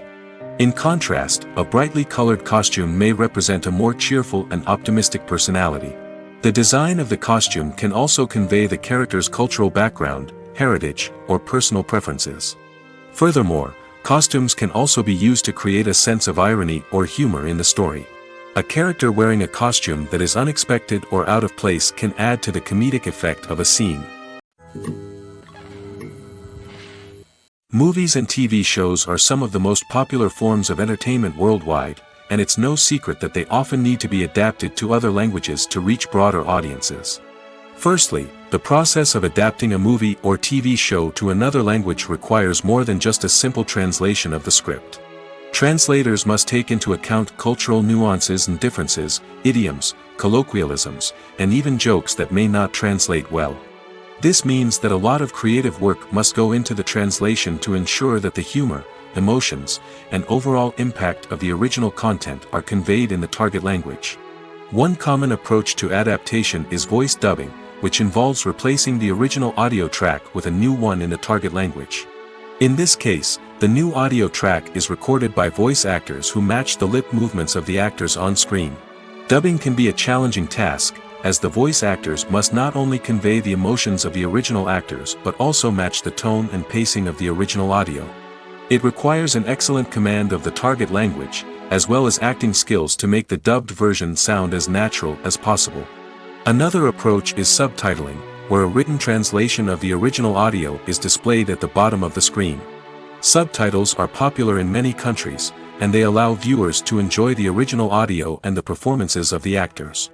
In contrast, a brightly colored costume may represent a more cheerful and optimistic personality. The design of the costume can also convey the character's cultural background, heritage, or personal preferences. Furthermore, costumes can also be used to create a sense of irony or humor in the story. A character wearing a costume that is unexpected or out of place can add to the comedic effect of a scene. Movies and TV shows are some of the most popular forms of entertainment worldwide, and it's no secret that they often need to be adapted to other languages to reach broader audiences. Firstly, the process of adapting a movie or TV show to another language requires more than just a simple translation of the script. Translators must take into account cultural nuances and differences, idioms, colloquialisms, and even jokes that may not translate well. This means that a lot of creative work must go into the translation to ensure that the humor, emotions, and overall impact of the original content are conveyed in the target language. One common approach to adaptation is voice dubbing, which involves replacing the original audio track with a new one in the target language. In this case, the new audio track is recorded by voice actors who match the lip movements of the actors on screen. Dubbing can be a challenging task, as the voice actors must not only convey the emotions of the original actors but also match the tone and pacing of the original audio. It requires an excellent command of the target language, as well as acting skills to make the dubbed version sound as natural as possible. Another approach is subtitling, where a written translation of the original audio is displayed at the bottom of the screen. Subtitles are popular in many countries, and they allow viewers to enjoy the original audio and the performances of the actors.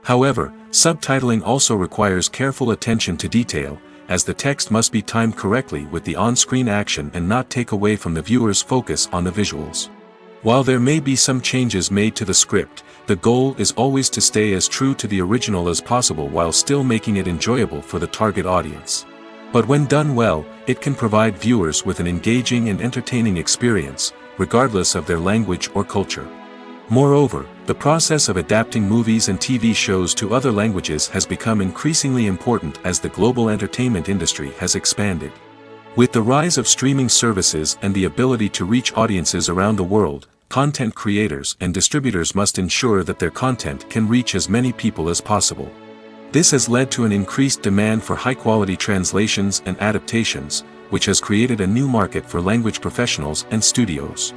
However, subtitling also requires careful attention to detail, as the text must be timed correctly with the on-screen action and not take away from the viewer's focus on the visuals. While there may be some changes made to the script, the goal is always to stay as true to the original as possible while still making it enjoyable for the target audience. But when done well, it can provide viewers with an engaging and entertaining experience, regardless of their language or culture. Moreover, the process of adapting movies and TV shows to other languages has become increasingly important as the global entertainment industry has expanded. With the rise of streaming services and the ability to reach audiences around the world, content creators and distributors must ensure that their content can reach as many people as possible. This has led to an increased demand for high-quality translations and adaptations, which has created a new market for language professionals and studios.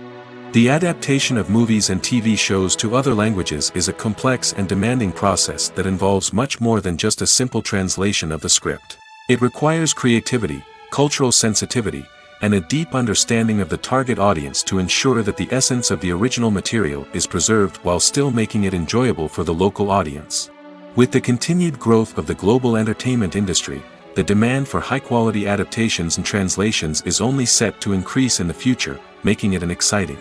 The adaptation of movies and TV shows to other languages is a complex and demanding process that involves much more than just a simple translation of the script. It requires creativity, cultural sensitivity, and a deep understanding of the target audience to ensure that the essence of the original material is preserved while still making it enjoyable for the local audience. With the continued growth of the global entertainment industry, the demand for high-quality adaptations and translations is only set to increase in the future, making it an exciting